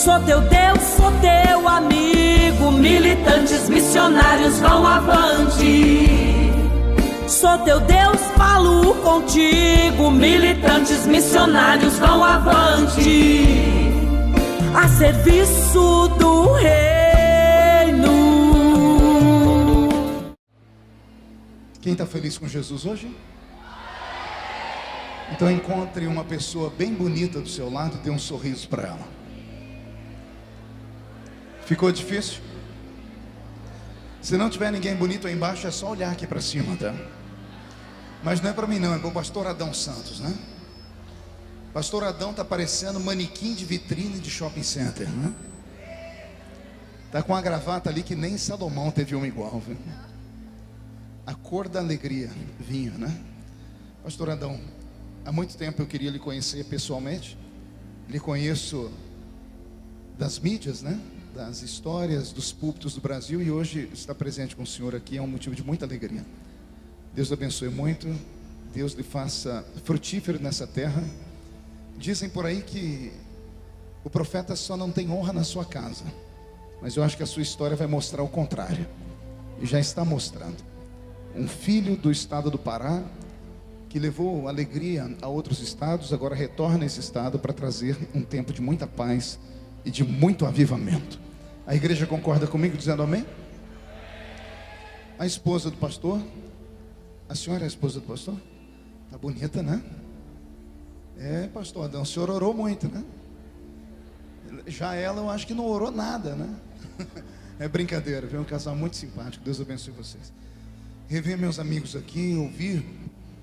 Sou teu Deus, sou teu amigo. Militantes missionários vão avante. Sou teu Deus, falo contigo. Militantes missionários vão avante, a serviço do reino. Quem está feliz com Jesus hoje? Então encontre uma pessoa bem bonita do seu lado e dê um sorriso para ela. Ficou difícil? Se não tiver ninguém bonito aí embaixo, é só olhar aqui para cima, tá? Mas não é para mim não, é para o pastor Adão Santos, né? Pastor Adão está parecendo manequim de vitrine de shopping center, né? Tá com uma gravata ali que nem Salomão teve uma igual, viu? A cor da alegria, vinho, né? Pastor Adão, há muito tempo eu queria lhe conhecer pessoalmente. Lhe conheço das mídias, né? Das histórias, dos púlpitos do Brasil, e hoje estar presente com o senhor aqui é um motivo de muita alegria. Deus lhe abençoe muito, Deus lhe faça frutífero nessa terra. Dizem por aí que o profeta só não tem honra na sua casa, mas eu acho que a sua história vai mostrar o contrário, e já está mostrando. Um filho do estado do Pará, que levou alegria a outros estados, agora retorna a esse estado para trazer um tempo de muita paz e de muito avivamento. A igreja concorda comigo dizendo amém? A esposa do pastor, a senhora é a esposa do pastor? Tá bonita, né? É, pastor Adão, o senhor orou muito, né? Já ela eu acho que não orou nada, né? É brincadeira, viu? Um casal muito simpático, Deus abençoe vocês. Rever meus amigos aqui, ouvir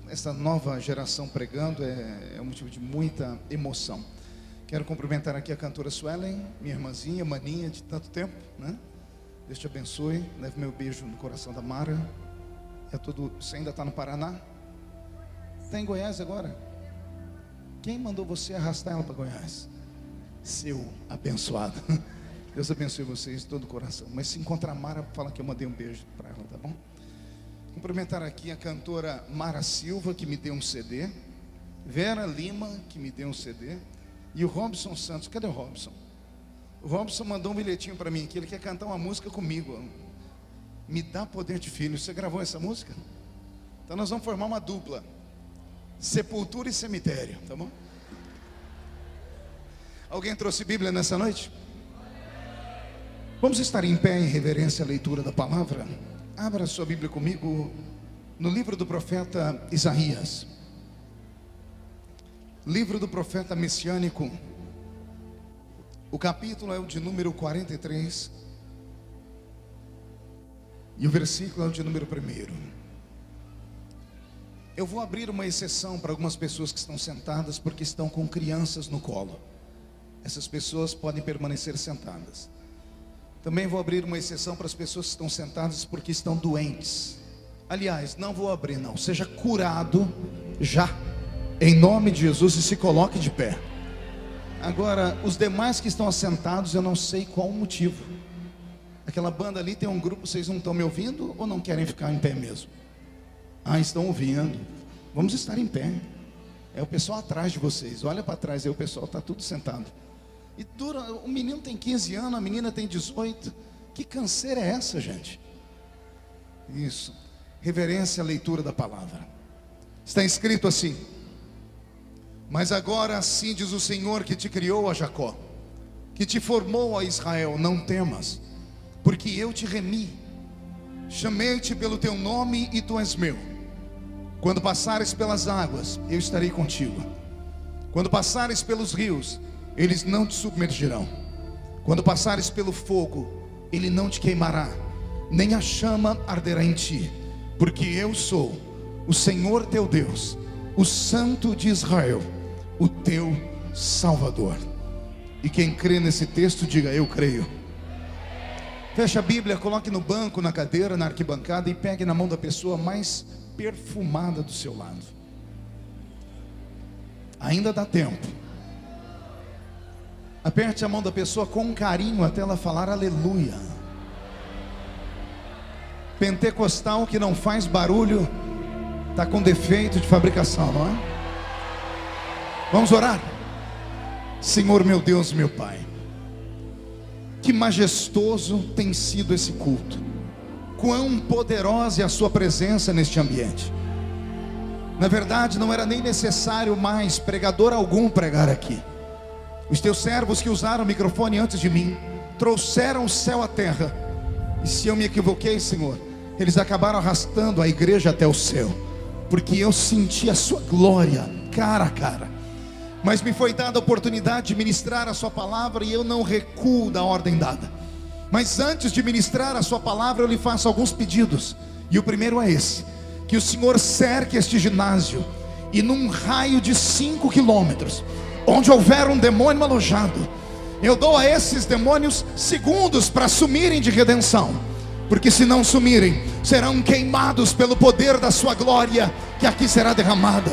essa nova geração pregando é um motivo de muita emoção. Quero cumprimentar aqui a cantora Suelen, minha irmãzinha, maninha de tanto tempo, né? Deus te abençoe, leve meu beijo no coração da Mara. Você ainda está no Paraná? Está em Goiás agora? Quem mandou você arrastar ela para Goiás? Seu abençoado. Deus abençoe vocês de todo o coração. Mas se encontrar a Mara, fala que eu mandei um beijo para ela, tá bom? Cumprimentar aqui a cantora Mara Silva, que me deu um CD. Vera Lima, que me deu um CD. E o Robson Santos, cadê o Robson? O Robson mandou um bilhetinho para mim, que ele quer cantar uma música comigo. Me dá poder de filho. Você gravou essa música? Então nós vamos formar uma dupla. Sepultura e cemitério, tá bom? Alguém trouxe Bíblia nessa noite? Vamos estar em pé em reverência à leitura da palavra? Abra sua Bíblia comigo no livro do profeta Isaías. Livro do profeta messiânico. O capítulo é o de número 43 e o versículo é o de número 1. Eu vou abrir uma exceção para algumas pessoas que estão sentadas porque estão com crianças no colo. Essas pessoas podem permanecer sentadas. Também vou abrir uma exceção para as pessoas que estão sentadas porque estão doentes. Aliás, não vou abrir não, seja curado já, em nome de Jesus, e se coloque de pé. Agora, os demais que estão assentados, eu não sei qual o motivo. Aquela banda ali tem um grupo, vocês não estão me ouvindo ou não querem ficar em pé mesmo? Ah, estão ouvindo. Vamos estar em pé. É o pessoal atrás de vocês, olha para trás aí, o pessoal está tudo sentado. E o menino tem 15 anos, a menina tem 18. Que canseira é essa, gente? Isso. Reverência à leitura da palavra. Está escrito assim: mas agora assim diz o Senhor que te criou, a Jacó, que te formou, a Israel: não temas, porque eu te remi, chamei-te pelo teu nome e tu és meu. Quando passares pelas águas, eu estarei contigo. Quando passares pelos rios, eles não te submergirão. Quando passares pelo fogo, ele não te queimará, nem a chama arderá em ti, porque eu sou o Senhor teu Deus, o Santo de Israel, o teu Salvador. E quem crê nesse texto, diga: eu creio. Feche a Bíblia, coloque no banco, na cadeira, na arquibancada e pegue na mão da pessoa mais perfumada do seu lado. Ainda dá tempo. Aperte a mão da pessoa com carinho até ela falar aleluia. Pentecostal que não faz barulho está com defeito de fabricação, não é? Vamos orar. Senhor meu Deus, meu Pai, Que majestoso tem sido esse culto. Quão poderosa é a sua presença neste ambiente. Na verdade, não era nem necessário mais pregador algum pregar aqui. Os teus servos que usaram o microfone antes de mim trouxeram o céu à terra. E se eu me equivoquei, Senhor, eles acabaram arrastando a igreja até o céu, porque eu senti a sua glória cara a cara. Mas me foi dada a oportunidade de ministrar a sua palavra, e eu não recuo da ordem dada. Mas antes de ministrar a sua palavra, eu lhe faço alguns pedidos. E o primeiro é esse: que o Senhor cerque este ginásio, e num raio de 5 quilômetros, onde houver um demônio alojado, eu dou a esses demônios segundos para sumirem de redenção. Porque se não sumirem, serão queimados pelo poder da sua glória, que aqui será derramada.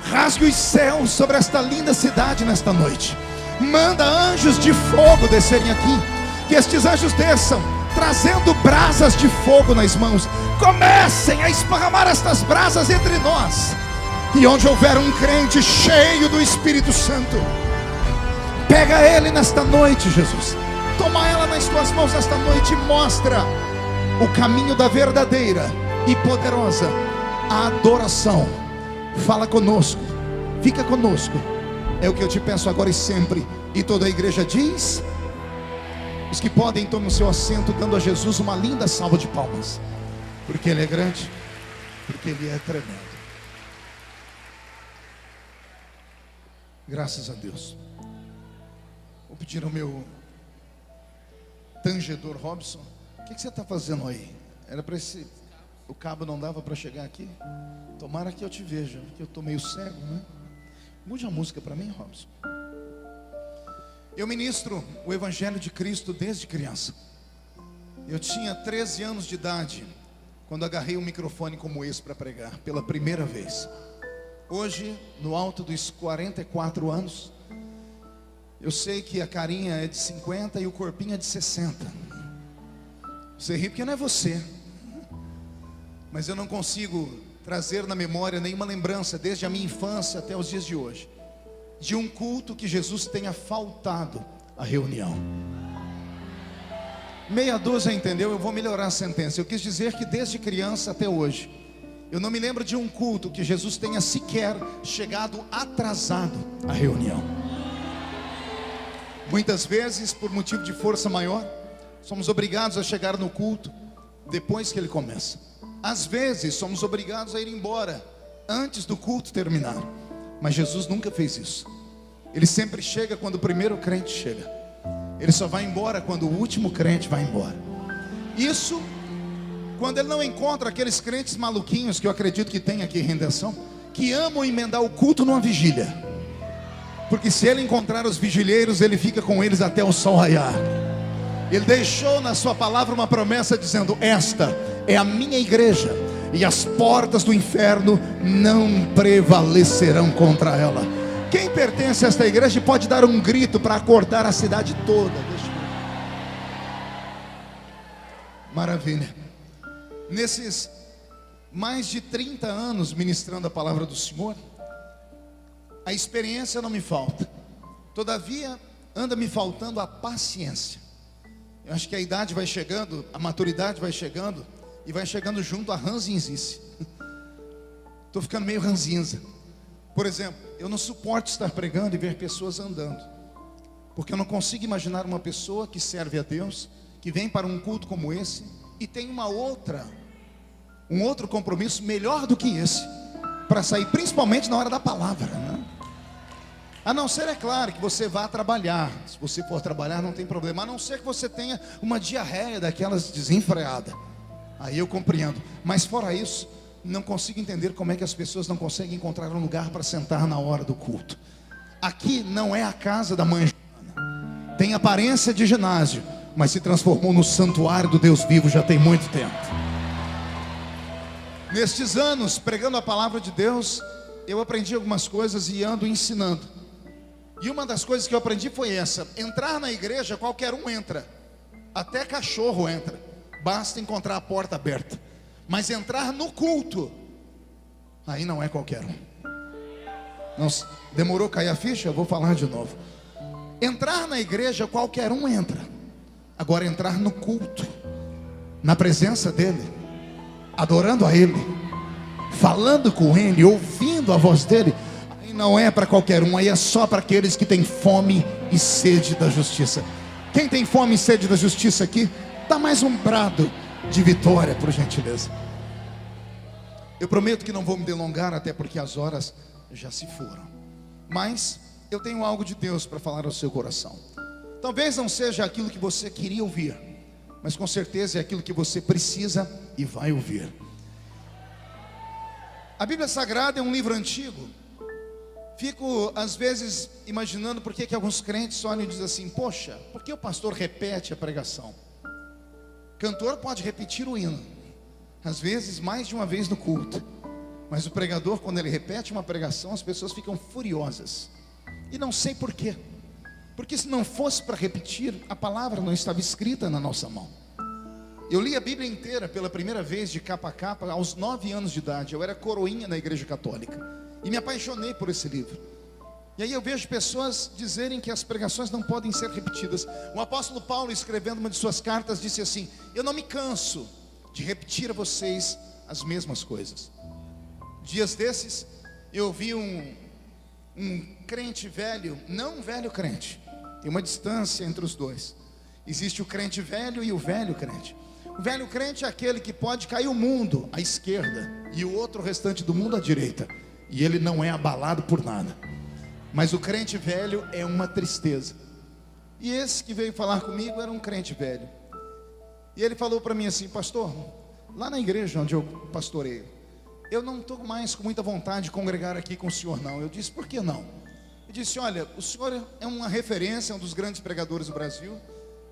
Rasgue os céus sobre esta linda cidade nesta noite. Manda anjos de fogo descerem aqui. Que estes anjos desçam, trazendo brasas de fogo nas mãos. Comecem a esparramar estas brasas entre nós. E onde houver um crente cheio do Espírito Santo, pega ele nesta noite, Jesus. Toma ela nas tuas mãos nesta noite e mostra o caminho da verdadeira e poderosa adoração. Fala conosco, fica conosco. É o que eu te peço agora e sempre. E toda a igreja diz: os que podem, tomem o seu assento, dando a Jesus uma linda salva de palmas. Porque Ele é grande, porque Ele é tremendo. Graças a Deus. Vou pedir ao meu tangedor Robson: o que você está fazendo aí? Era para esse... O cabo não dava para chegar aqui? Tomara que eu te veja, porque eu estou meio cego, né? Mude a música para mim, Robson. Eu ministro o Evangelho de Cristo desde criança. Eu tinha 13 anos de idade quando agarrei um microfone como esse para pregar pela primeira vez. Hoje, no alto dos 44 anos, eu sei que a carinha é de 50 e o corpinho é de 60. Você ri porque não é você. Mas eu não consigo trazer na memória nenhuma lembrança, desde a minha infância até os dias de hoje, de um culto que Jesus tenha faltado à reunião. Meia dúzia, entendeu? Eu vou melhorar a sentença. Eu quis dizer que desde criança até hoje, eu não me lembro de um culto que Jesus tenha sequer chegado atrasado à reunião. Muitas vezes, por motivo de força maior, somos obrigados a chegar no culto depois que ele começa. Às vezes somos obrigados a ir embora antes do culto terminar. Mas Jesus nunca fez isso. Ele sempre chega quando o primeiro crente chega. Ele só vai embora quando o último crente vai embora. Isso quando ele não encontra aqueles crentes maluquinhos, que eu acredito que tem aqui em Redenção, que amam emendar o culto numa vigília. Porque se ele encontrar os vigilheiros, ele fica com eles até o sol raiar. Ele deixou na sua palavra uma promessa dizendo: esta é a minha igreja, e as portas do inferno não prevalecerão contra ela. Quem pertence a esta igreja pode dar um grito para acordar a cidade toda. Maravilha. Nesses mais de 30 anos ministrando a palavra do Senhor, a experiência não me falta. Todavia, anda me faltando a paciência. Eu acho que a idade vai chegando, a maturidade vai chegando, e vai chegando junto a ranzinzice. Estou ficando meio ranzinza. Por exemplo, eu não suporto estar pregando e ver pessoas andando, porque eu não consigo imaginar uma pessoa que serve a Deus, que vem para um culto como esse, e tem um outro compromisso melhor do que esse, para sair, principalmente na hora da palavra, né? A não ser, é claro, que você vá trabalhar. Se você for trabalhar, não tem problema. A não ser que você tenha uma diarreia daquelas desenfreada. Aí eu compreendo. Mas fora isso, não consigo entender como é que as pessoas não conseguem encontrar um lugar para sentar na hora do culto. Aqui não é a casa da mãe Joana. Tem aparência de ginásio, mas se transformou no santuário do Deus vivo já tem muito tempo. Nestes anos, pregando a palavra de Deus, eu aprendi algumas coisas e ando ensinando. E uma das coisas que eu aprendi foi essa: entrar na igreja, qualquer um entra. Até cachorro entra. Basta encontrar a porta aberta. Mas entrar no culto, aí não é qualquer um. Não, demorou cair a ficha? Eu vou falar de novo. Entrar na igreja, qualquer um entra. Agora entrar no culto, na presença dele, adorando a ele, falando com ele, ouvindo a voz dele, aí não é para qualquer um, aí é só para aqueles que têm fome e sede da justiça. Quem tem fome e sede da justiça aqui, dá mais um brado de vitória, por gentileza. Eu prometo que não vou me delongar, até porque as horas já se foram, mas eu tenho algo de Deus para falar ao seu coração. Talvez não seja aquilo que você queria ouvir, mas com certeza é aquilo que você precisa e vai ouvir. A Bíblia Sagrada é um livro antigo. Fico às vezes imaginando por que alguns crentes olham e dizem assim: poxa, por que o pastor repete a pregação? Cantor pode repetir o hino, às vezes mais de uma vez no culto, mas o pregador, quando ele repete uma pregação, as pessoas ficam furiosas. E não sei por quê. Porque se não fosse para repetir, a palavra não estava escrita na nossa mão. Eu li a Bíblia inteira pela primeira vez, de capa a capa, aos 9 anos de idade. Eu era coroinha na igreja católica e me apaixonei por esse livro. E aí eu vejo pessoas dizerem que as pregações não podem ser repetidas. O apóstolo Paulo, escrevendo uma de suas cartas, disse assim: eu não me canso de repetir a vocês as mesmas coisas. Dias desses, eu ouvi um crente velho, não um velho crente, tem uma distância entre os dois. Existe o crente velho e o velho crente. O velho crente é aquele que pode cair o mundo à esquerda e o outro restante do mundo à direita, e ele não é abalado por nada. Mas o crente velho é uma tristeza. E esse que veio falar comigo era um crente velho. E ele falou para mim assim: pastor, lá na igreja onde eu pastoreio, eu não estou mais com muita vontade de congregar aqui com o senhor não. Eu disse: por que não? Ele disse: olha, o senhor é uma referência, um dos grandes pregadores do Brasil.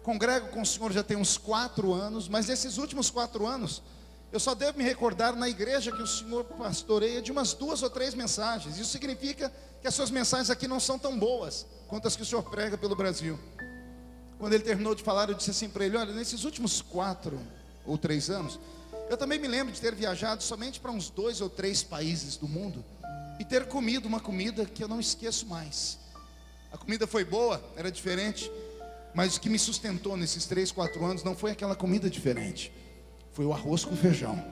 Congrego com o senhor já tem uns 4 anos, mas nesses últimos 4 anos, eu só devo me recordar na igreja que o senhor pastoreia de umas 2 ou 3 mensagens. Isso significa que as suas mensagens aqui não são tão boas quanto as que o senhor prega pelo Brasil. Quando ele terminou de falar, eu disse assim para ele: olha, nesses últimos 4 ou 3 anos, eu também me lembro de ter viajado somente para uns 2 ou 3 países do mundo e ter comido uma comida que eu não esqueço mais. A comida foi boa, era diferente, mas o que me sustentou nesses 3, 4 anos não foi aquela comida diferente, foi o arroz com feijão.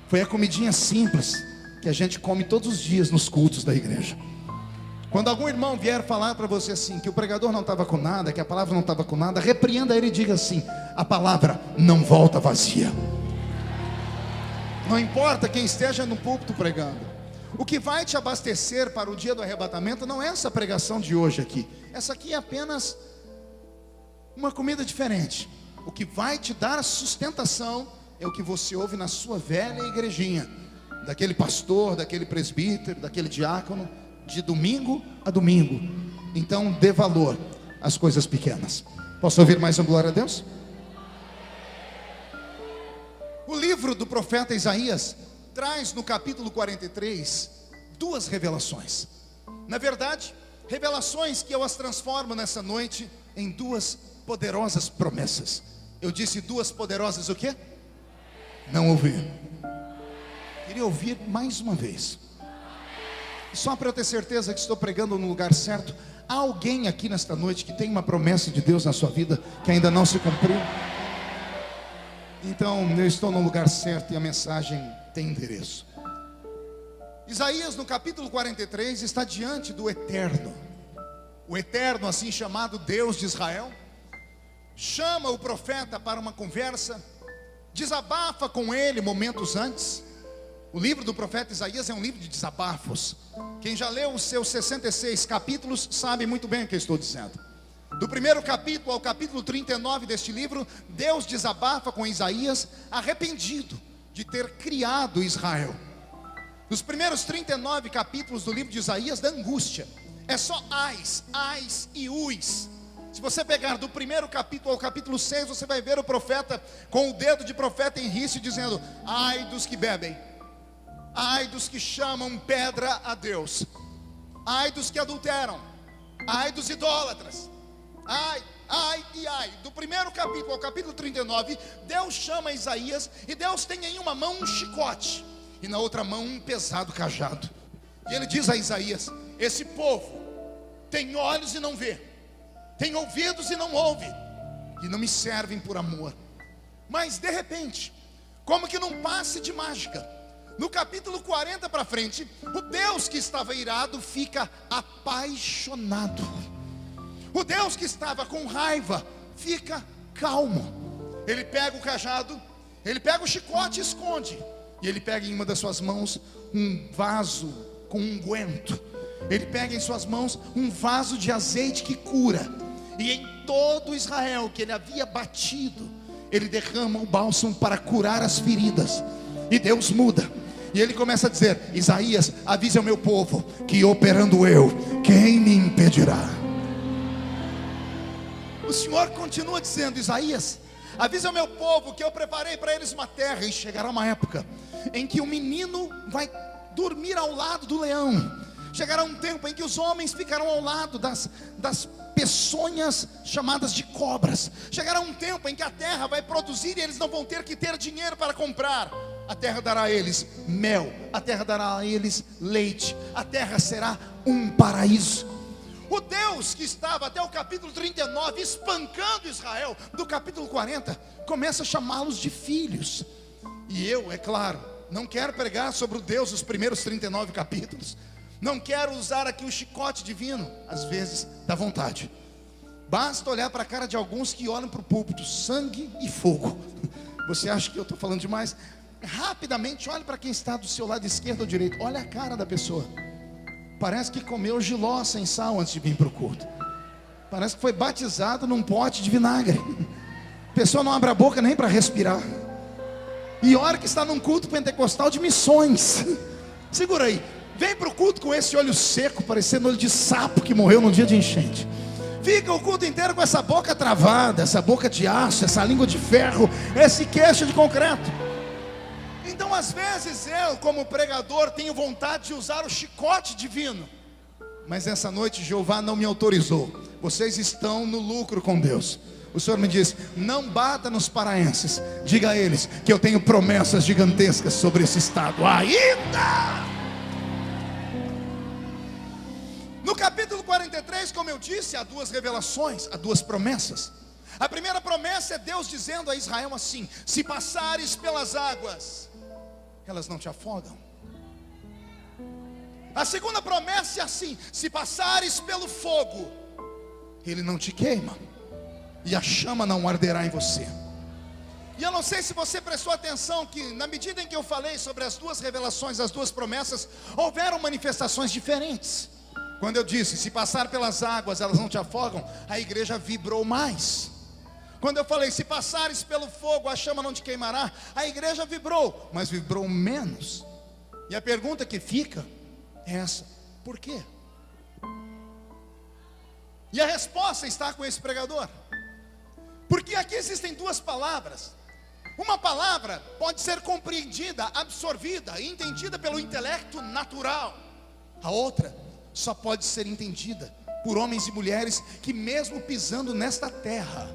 Foi a comidinha simples que a gente come todos os dias nos cultos da igreja. Quando algum irmão vier falar para você assim, que o pregador não estava com nada, que a palavra não estava com nada, repreenda ele e diga assim: a palavra não volta vazia. Não importa quem esteja no púlpito pregando, o que vai te abastecer para o dia do arrebatamento não é essa pregação de hoje aqui. Essa aqui é apenas uma comida diferente. O que vai te dar a sustentação é o que você ouve na sua velha igrejinha, daquele pastor, daquele presbítero, daquele diácono, de domingo a domingo. Então dê valor às coisas pequenas. Posso ouvir mais um glória a Deus? O livro do profeta Isaías traz no capítulo 43 2 revelações. Na verdade, revelações que eu as transformo nessa noite em 2 poderosas promessas. Eu disse 2 poderosas o quê? Não ouvi. Queria ouvir mais uma vez. Só para eu ter certeza que estou pregando no lugar certo. Há alguém aqui nesta noite que tem uma promessa de Deus na sua vida que ainda não se cumpriu? Então eu estou no lugar certo e a mensagem tem endereço. Isaías no capítulo 43 está diante do Eterno. O Eterno, assim chamado Deus de Israel, chama o profeta para uma conversa, desabafa com ele momentos antes. O livro do profeta Isaías é um livro de desabafos. Quem já leu os seus 66 capítulos sabe muito bem o que eu estou dizendo. Do primeiro capítulo ao capítulo 39 deste livro, Deus desabafa com Isaías, arrependido de ter criado Israel. Nos primeiros 39 capítulos do livro de Isaías, da angústia, é só ais e uis. Se você pegar do primeiro capítulo ao capítulo 6, você vai ver o profeta com o dedo de profeta em rício dizendo: ai dos que bebem, ai dos que chamam pedra a Deus, ai dos que adulteram, ai dos idólatras, ai. Do primeiro capítulo ao capítulo 39, Deus chama Isaías, e Deus tem em uma mão um chicote e na outra mão um pesado cajado. E ele diz a Isaías: esse povo tem olhos e não vê, tem ouvidos e não ouve, e não me servem por amor. Mas de repente, como que num passe de mágica, no capítulo 40 para frente, o Deus que estava irado fica apaixonado. O Deus que estava com raiva fica calmo. Ele pega o cajado, ele pega o chicote e esconde. E ele pega em uma das suas mãos um vaso com unguento. Ele pega em suas mãos um vaso de azeite que cura. E em todo Israel que ele havia batido, ele derrama o bálsamo para curar as feridas. E Deus muda. E ele começa a dizer: Isaías, avise ao meu povo que operando eu, quem me impedirá? O Senhor continua dizendo: Isaías, avise ao meu povo que eu preparei para eles uma terra. E chegará uma época em que o menino vai dormir ao lado do leão. Chegará um tempo em que os homens ficarão ao lado das peçonhas chamadas de cobras. Chegará um tempo em que a terra vai produzir e eles não vão ter que ter dinheiro para comprar. A terra dará a eles mel, a terra dará a eles leite, a terra será um paraíso. O Deus que estava até o capítulo 39 espancando Israel, do capítulo 40 começa a chamá-los de filhos. E eu, é claro, não quero pregar sobre o Deus dos primeiros 39 capítulos. Não quero usar aqui o chicote divino. Às vezes dá vontade. Basta olhar para a cara de alguns que olham para o púlpito: sangue e fogo. Você acha que eu estou falando demais? Rapidamente olhe para quem está do seu lado esquerdo ou direito. Olha a cara da pessoa. Parece que comeu jiló sem sal antes de vir para o culto. Parece que foi batizado num pote de vinagre. A pessoa não abre a boca nem para respirar. E olha que está num culto pentecostal de missões. Segura aí. Vem para o culto com esse olho seco, parecendo olho de sapo que morreu num dia de enchente. Fica o culto inteiro com essa boca travada, essa boca de aço, essa língua de ferro, esse queixo de concreto. Então às vezes eu, como pregador, tenho vontade de usar o chicote divino. Mas essa noite Jeová não me autorizou. Vocês estão no lucro com Deus. O Senhor me diz: não bata nos paraenses. Diga a eles que eu tenho promessas gigantescas sobre esse estado ainda. No capítulo 43, como eu disse, há duas revelações, há duas promessas. A primeira promessa é Deus dizendo a Israel assim: se passares pelas águas, elas não te afogam. A segunda promessa é assim: se passares pelo fogo, ele não te queima, e a chama não arderá em você. E eu não sei se você prestou atenção que na medida em que eu falei sobre as duas revelações, as duas promessas, houveram manifestações diferentes. Quando eu disse: se passar pelas águas elas não te afogam, a igreja vibrou mais. Quando eu falei: se passares pelo fogo a chama não te queimará, a igreja vibrou, mas vibrou menos. E a pergunta que fica é essa: por quê? E a resposta está com esse pregador. Porque aqui existem duas palavras. Uma palavra pode ser compreendida, absorvida e entendida pelo intelecto natural. A outra só pode ser entendida por homens e mulheres que, mesmo pisando nesta terra,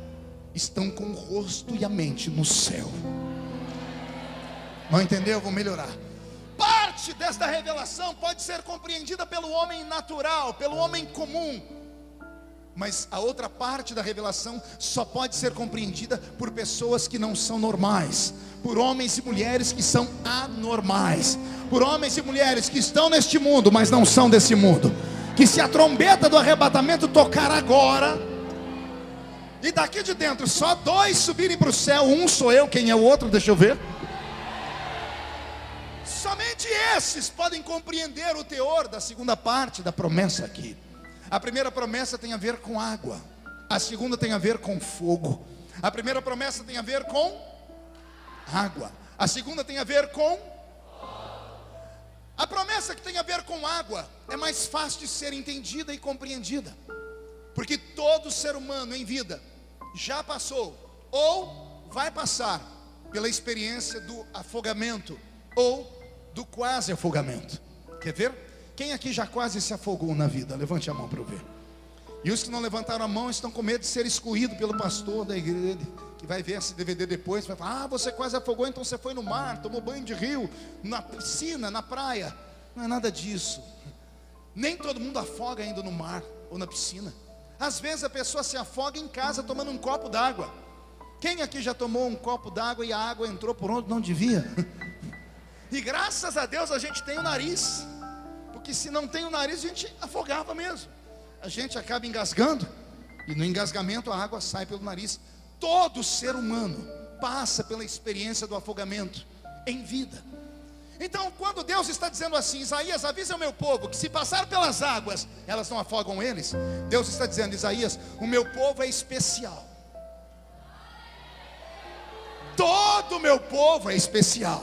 estão com o rosto e a mente no céu. Não entendeu? Vou melhorar. Parte desta revelação pode ser compreendida pelo homem natural, pelo homem comum. Mas a outra parte da revelação só pode ser compreendida por pessoas que não são normais, por homens e mulheres que são anormais, por homens e mulheres que estão neste mundo, mas não são desse mundo. Que se a trombeta do arrebatamento tocar agora, e daqui de dentro só dois subirem para o céu, um sou eu, quem é o outro? Deixa eu ver. Somente esses podem compreender o teor da segunda parte da promessa aqui. A primeira promessa tem a ver com água, a segunda tem a ver com fogo. A primeira promessa tem a ver com água, a segunda tem a ver com... A promessa que tem a ver com água é mais fácil de ser entendida e compreendida, porque todo ser humano em vida já passou ou vai passar pela experiência do afogamento ou do quase afogamento. Quer ver? Quem aqui já quase se afogou na vida? Levante a mão para eu ver. E os que não levantaram a mão estão com medo de ser excluído pelo pastor da igreja, que vai ver esse DVD depois, vai falar: ah, você quase afogou, então você foi no mar, tomou banho de rio, na piscina, na praia. Não é nada disso. Nem todo mundo afoga indo no mar ou na piscina. Às vezes a pessoa se afoga em casa tomando um copo d'água. Quem aqui já tomou um copo d'água e a água entrou por onde não devia? E graças a Deus a gente tem o nariz, porque se não tem o nariz a gente afogava mesmo. A gente acaba engasgando, e no engasgamento a água sai pelo nariz. Todo ser humano passa pela experiência do afogamento em vida. Então quando Deus está dizendo assim: Isaías, avisa o meu povo que se passar pelas águas, elas não afogam eles. Deus está dizendo: Isaías, o meu povo é especial. Todo o meu povo é especial.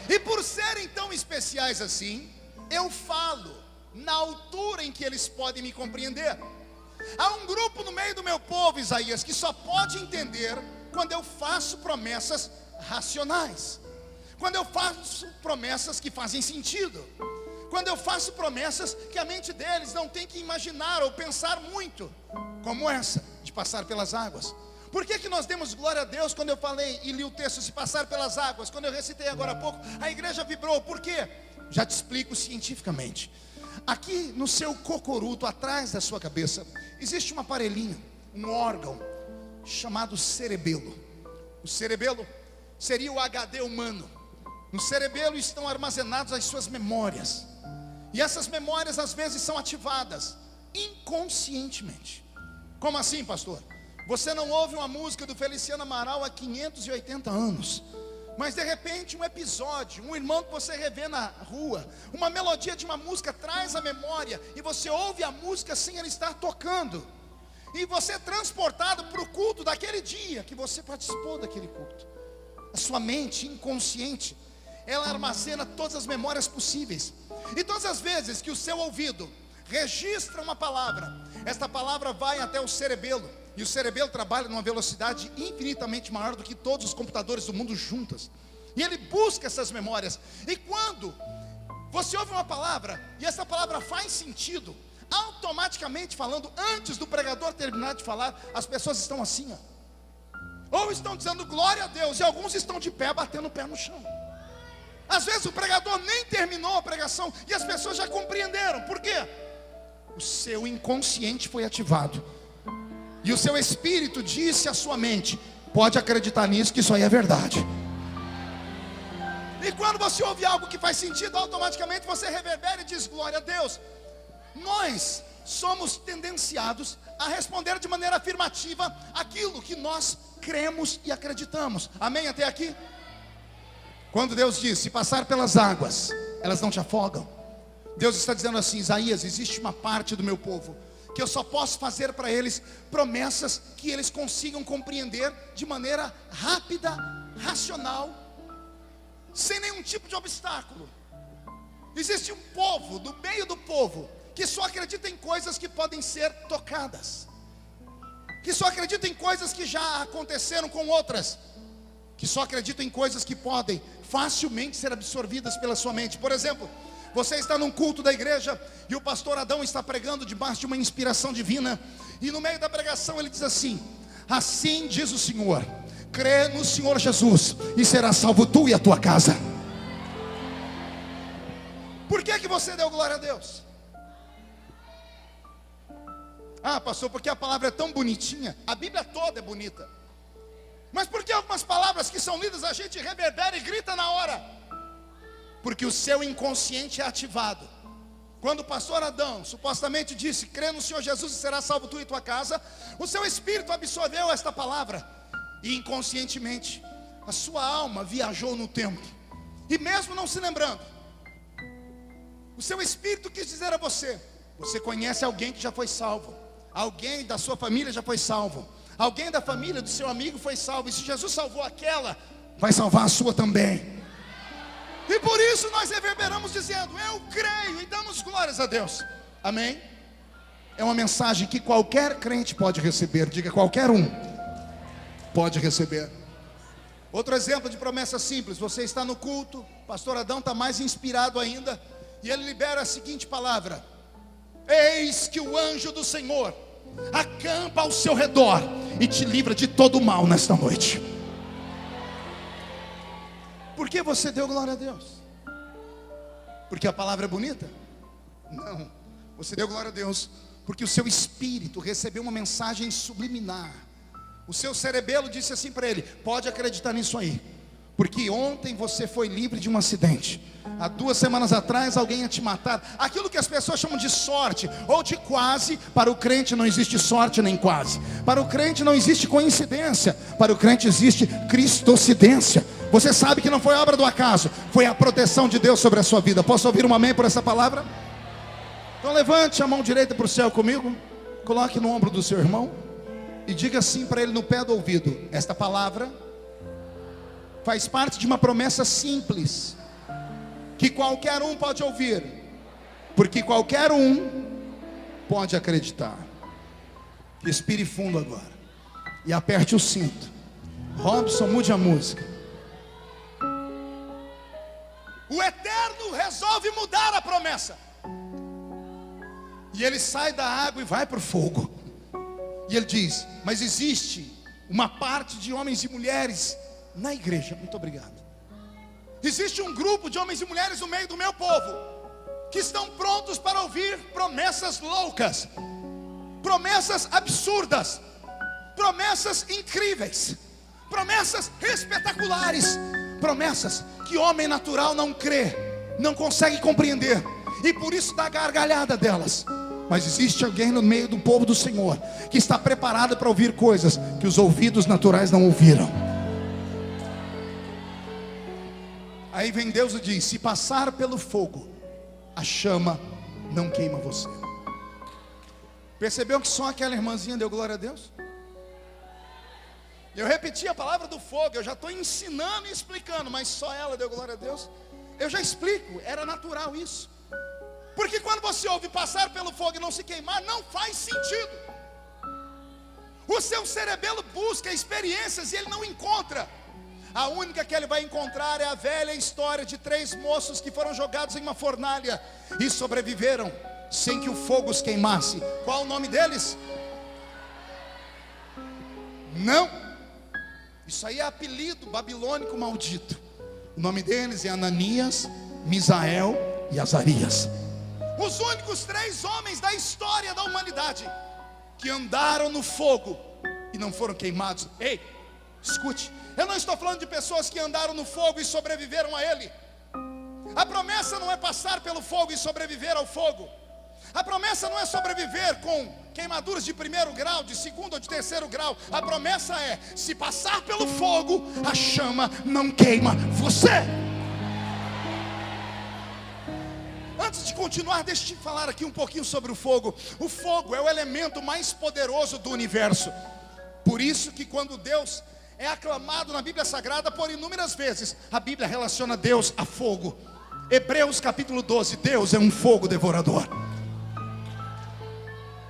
E por serem tão especiais assim, eu falo na altura em que eles podem me compreender. Há um grupo no meio do meu povo, Isaías, que só pode entender quando eu faço promessas racionais, quando eu faço promessas que fazem sentido, quando eu faço promessas que a mente deles não tem que imaginar ou pensar muito, como essa, de passar pelas águas. Por que nós demos glória a Deus quando eu falei e li o texto, se passar pelas águas? Quando eu recitei agora há pouco, a igreja vibrou. Por quê? Já te explico cientificamente. Aqui no seu cocoruto, atrás da sua cabeça, existe um aparelhinho, um órgão chamado cerebelo. O cerebelo seria o HD humano. No cerebelo estão armazenadas as suas memórias. E essas memórias às vezes são ativadas inconscientemente. Como assim, pastor? Você não ouve uma música do Feliciano Amaral há 580 anos, mas de repente um episódio, um irmão que você revê na rua, uma melodia de uma música traz a memória, e você ouve a música sem ela estar tocando, e você é transportado para o culto daquele dia que você participou daquele culto. A sua mente inconsciente, ela armazena todas as memórias possíveis. E todas as vezes que o seu ouvido registra uma palavra, esta palavra vai até o cerebelo. E o cerebelo trabalha numa velocidade infinitamente maior do que todos os computadores do mundo juntos. E ele busca essas memórias. E quando você ouve uma palavra e essa palavra faz sentido, automaticamente falando, antes do pregador terminar de falar, as pessoas estão assim, ou estão dizendo glória a Deus, e alguns estão de pé, batendo o pé no chão. Às vezes o pregador nem terminou a pregação e as pessoas já compreenderam. Por quê? O seu inconsciente foi ativado, e o seu espírito disse à sua mente: pode acreditar nisso, que isso aí é verdade. E quando você ouve algo que faz sentido, automaticamente você reverbera e diz glória a Deus. Nós somos tendenciados a responder de maneira afirmativa aquilo que nós cremos e acreditamos. Amém até aqui? Quando Deus diz: se passar pelas águas, elas não te afogam, Deus está dizendo assim: Isaías, existe uma parte do meu povo que eu só posso fazer para eles promessas que eles consigam compreender de maneira rápida, racional, sem nenhum tipo de obstáculo. Existe um povo, do meio do povo, que só acredita em coisas que podem ser tocadas, que só acredita em coisas que já aconteceram com outras, que só acredita em coisas que podem facilmente ser absorvidas pela sua mente. Por exemplo, você está num culto da igreja e o pastor Adão está pregando debaixo de uma inspiração divina, e no meio da pregação ele diz assim: assim diz o Senhor, crê no Senhor Jesus e será salvo tu e a tua casa. Por que você deu glória a Deus? Ah, pastor, porque a palavra é tão bonitinha. A Bíblia toda é bonita. Mas por que algumas palavras que são lidas a gente reverbera e grita na hora? Porque o seu inconsciente é ativado. Quando o pastor Adão supostamente disse: crê no Senhor Jesus e será salvo tu e tua casa, o seu espírito absorveu esta palavra, e inconscientemente a sua alma viajou no tempo. E mesmo não se lembrando, o seu espírito quis dizer a você: você conhece alguém que já foi salvo, alguém da sua família já foi salvo, alguém da família do seu amigo foi salvo, e se Jesus salvou aquela, vai salvar a sua também. E por isso nós reverberamos dizendo: eu creio, e damos glórias a Deus. Amém? É uma mensagem que qualquer crente pode receber. Diga: qualquer um pode receber. Outro exemplo de promessa simples: você está no culto, pastor Adão está mais inspirado ainda, e ele libera a seguinte palavra: eis que o anjo do Senhor acampa ao seu redor e te livra de todo o mal nesta noite. Por que você deu glória a Deus? Porque a palavra é bonita? Não, você deu glória a Deus porque o seu espírito recebeu uma mensagem subliminar. O seu cerebelo disse assim para ele: pode acreditar nisso aí, porque ontem você foi livre de um acidente. Há 2 semanas atrás alguém ia te matar. Aquilo que as pessoas chamam de sorte ou de quase, para o crente não existe sorte nem quase. Para o crente não existe coincidência. Para o crente existe cristocidência. Você sabe que não foi obra do acaso, foi a proteção de Deus sobre a sua vida. Posso ouvir um amém por essa palavra? Então levante a mão direita para o céu comigo, coloque no ombro do seu irmão e diga assim para ele no pé do ouvido: esta palavra faz parte de uma promessa simples, que qualquer um pode ouvir, porque qualquer um pode acreditar. Respire fundo agora e aperte o cinto. Robson, mude a música. O Eterno resolve mudar a promessa, e ele sai da água e vai para o fogo. E ele diz: mas existe uma parte de homens e mulheres na igreja, muito obrigado. Existe um grupo de homens e mulheres no meio do meu povo, que estão prontos para ouvir promessas loucas, promessas absurdas, promessas incríveis, promessas espetaculares, promessas que homem natural não crê, não consegue compreender, e por isso dá gargalhada delas. Mas existe alguém no meio do povo do Senhor que está preparado para ouvir coisas que os ouvidos naturais não ouviram. Aí vem Deus e diz: se passar pelo fogo, a chama não queima você. Percebeu que só aquela irmãzinha deu glória a Deus? Eu repeti a palavra do fogo, eu já estou ensinando e explicando, mas só ela deu glória a Deus. Eu já explico, era natural isso. Porque quando você ouve passar pelo fogo e não se queimar, não faz sentido. O seu cerebelo busca experiências e ele não encontra. A única que ele vai encontrar é a velha história de 3 moços que foram jogados em uma fornalha e sobreviveram sem que o fogo os queimasse. Qual o nome deles? Não. Isso aí é apelido babilônico maldito. O nome deles é Ananias, Misael e Azarias. Os únicos 3 homens da história da humanidade que andaram no fogo e não foram queimados. Ei, escute, eu não estou falando de pessoas que andaram no fogo e sobreviveram a ele. A promessa não é passar pelo fogo e sobreviver ao fogo. A promessa não é sobreviver com queimaduras de 1º grau, de 2º ou de 3º grau. A promessa é: se passar pelo fogo, a chama não queima você. Antes de continuar, deixa eu te falar aqui um pouquinho sobre o fogo. O fogo é o elemento mais poderoso do universo. Por isso que quando Deus é aclamado na Bíblia Sagrada por inúmeras vezes, a Bíblia relaciona Deus a fogo. Hebreus capítulo 12, Deus é um fogo devorador.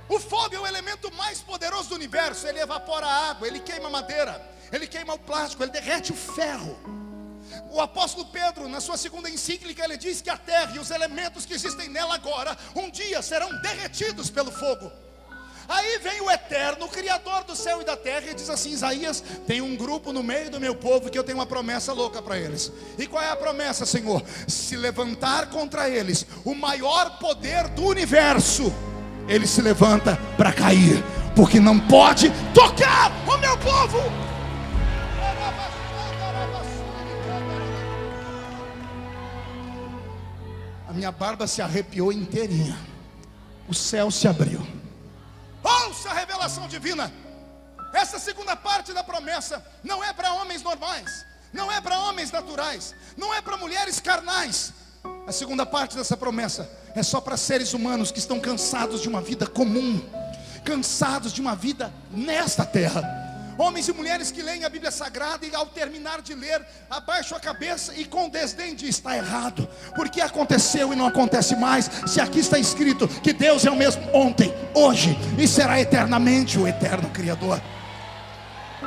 O fogo é o elemento mais poderoso do universo. Ele evapora a água, ele queima a madeira, ele queima o plástico, ele derrete o ferro. O apóstolo Pedro, na sua 2ª encíclica, ele diz que a terra e os elementos que existem nela agora, um dia serão derretidos pelo fogo. Aí vem o Eterno, o Criador do céu e da terra, e diz assim: Isaías, tem um grupo no meio do meu povo que eu tenho uma promessa louca para eles. E qual é a promessa, Senhor? Se levantar contra eles o maior poder do universo, ele se levanta para cair, porque não pode tocar o meu povo. A minha barba se arrepiou inteirinha. O céu se abriu. Ouça a revelação divina. Essa segunda parte da promessa não é para homens normais, não é para homens naturais, não é para mulheres carnais. A segunda parte dessa promessa é só para seres humanos que estão cansados de uma vida comum, cansados de uma vida nesta terra. Homens e mulheres que leem a Bíblia Sagrada e ao terminar de ler, abaixam a cabeça e com desdém diz: está errado, porque aconteceu e não acontece mais. Se aqui está escrito que Deus é o mesmo ontem, hoje e será eternamente o eterno Criador.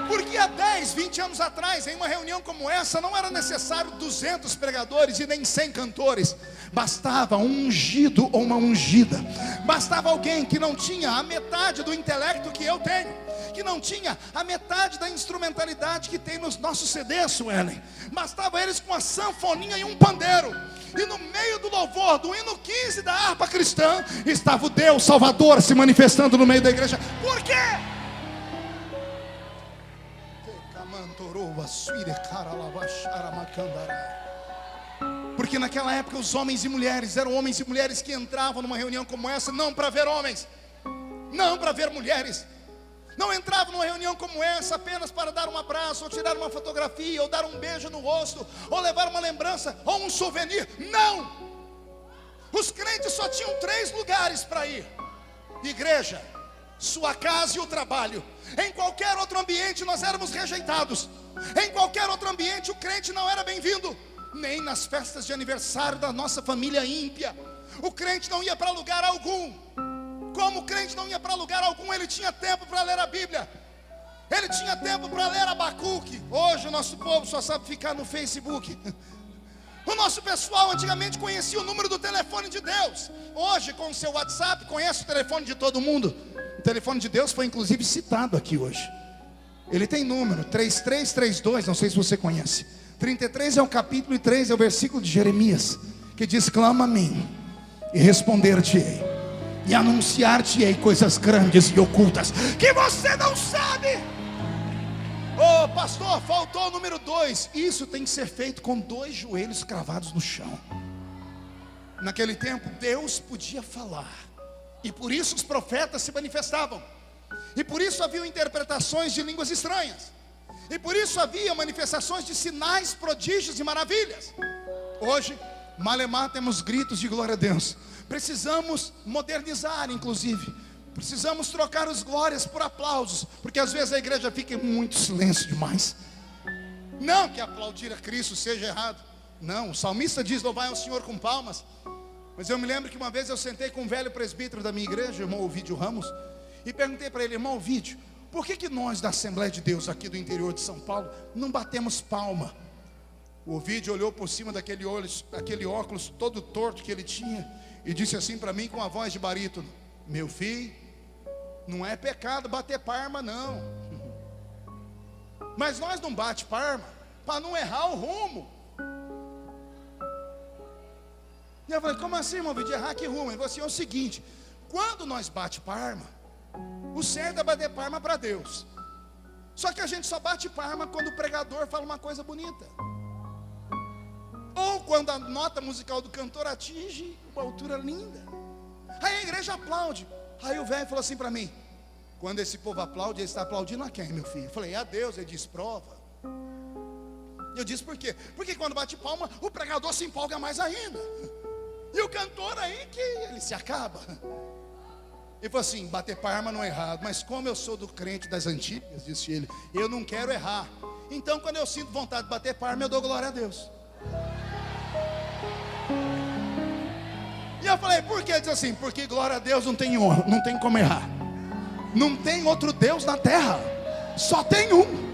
Porque há 10, 20 anos atrás, em uma reunião como essa, não era necessário 200 pregadores e nem 100 cantores. Bastava um ungido ou uma ungida. Bastava alguém que não tinha a metade do intelecto que eu tenho, que não tinha a metade da instrumentalidade que tem nos nossos CDs, Suelen. Bastava eles com uma sanfoninha e um pandeiro. E no meio do louvor, do hino 15 da harpa cristã, estava o Deus Salvador se manifestando no meio da igreja. Por quê? Porque naquela época os homens e mulheres eram homens e mulheres que entravam numa reunião como essa, não para ver homens, não para ver mulheres. Não entravam numa reunião como essa apenas para dar um abraço, ou tirar uma fotografia, ou dar um beijo no rosto, ou levar uma lembrança, ou um souvenir. Não! Os crentes só tinham 3 lugares para ir: igreja, sua casa e o trabalho. Em qualquer outro ambiente nós éramos rejeitados. Em qualquer outro ambiente o crente não era bem-vindo. Nem nas festas de aniversário da nossa família ímpia. O crente não ia para lugar algum. Como o crente não ia para lugar algum, ele tinha tempo para ler a Bíblia. Ele tinha tempo para ler Abacuque. Hoje o nosso povo só sabe ficar no Facebook. O nosso pessoal antigamente conhecia o número do telefone de Deus. Hoje, com o seu WhatsApp, conhece o telefone de todo mundo. O telefone de Deus foi inclusive citado aqui hoje. Ele tem número 3332, não sei se você conhece. 33 é o capítulo e 3 é o versículo de Jeremias, que diz: clama a mim e responder-te-ei, e anunciar-te-ei coisas grandes e ocultas que você não sabe. Oh pastor, faltou o número 2. Isso tem que ser feito com 2 joelhos cravados no chão. Naquele tempo Deus podia falar, e por isso os profetas se manifestavam, e por isso haviam interpretações de línguas estranhas, e por isso havia manifestações de sinais, prodígios e maravilhas. Hoje, malemar, temos gritos de glória a Deus. Precisamos modernizar, inclusive. Precisamos trocar os glórias por aplausos, porque às vezes a igreja fica em muito silêncio demais. Não que aplaudir a Cristo seja errado. Não, o salmista diz: louvai ao Senhor com palmas. Mas eu me lembro que uma vez eu sentei com um velho presbítero da minha igreja, o irmão Ovídio Ramos, e perguntei para ele: irmão Ovídio, por que nós da Assembleia de Deus aqui do interior de São Paulo não batemos palma? O Ovídio olhou por cima daquele óculos todo torto que ele tinha e disse assim para mim com a voz de barítono: meu filho, não é pecado bater palma não, mas nós não bate palma para não errar o rumo. E eu falei: como assim, irmão Ovídio, errar que rumo? Ele falou assim: é o seguinte, quando nós bate palma, o certo é bater palma para Deus. Só que a gente só bate palma quando o pregador fala uma coisa bonita, ou quando a nota musical do cantor atinge uma altura linda. Aí a igreja aplaude. Aí o velho falou assim para mim: quando esse povo aplaude, ele está aplaudindo a quem, meu filho? Eu falei: a Deus. Ele disse: prova. Eu disse: por quê? Porque quando bate palma, o pregador se empolga mais ainda, e o cantor aí que ele se acaba. Ele falou assim: bater palma não é errado, mas como eu sou do crente das antigas, disse ele, eu não quero errar. Então quando eu sinto vontade de bater palma, eu dou glória a Deus. E eu falei: por quê? Ele disse assim: porque glória a Deus não tem como errar. Não tem outro Deus na terra, só tem um.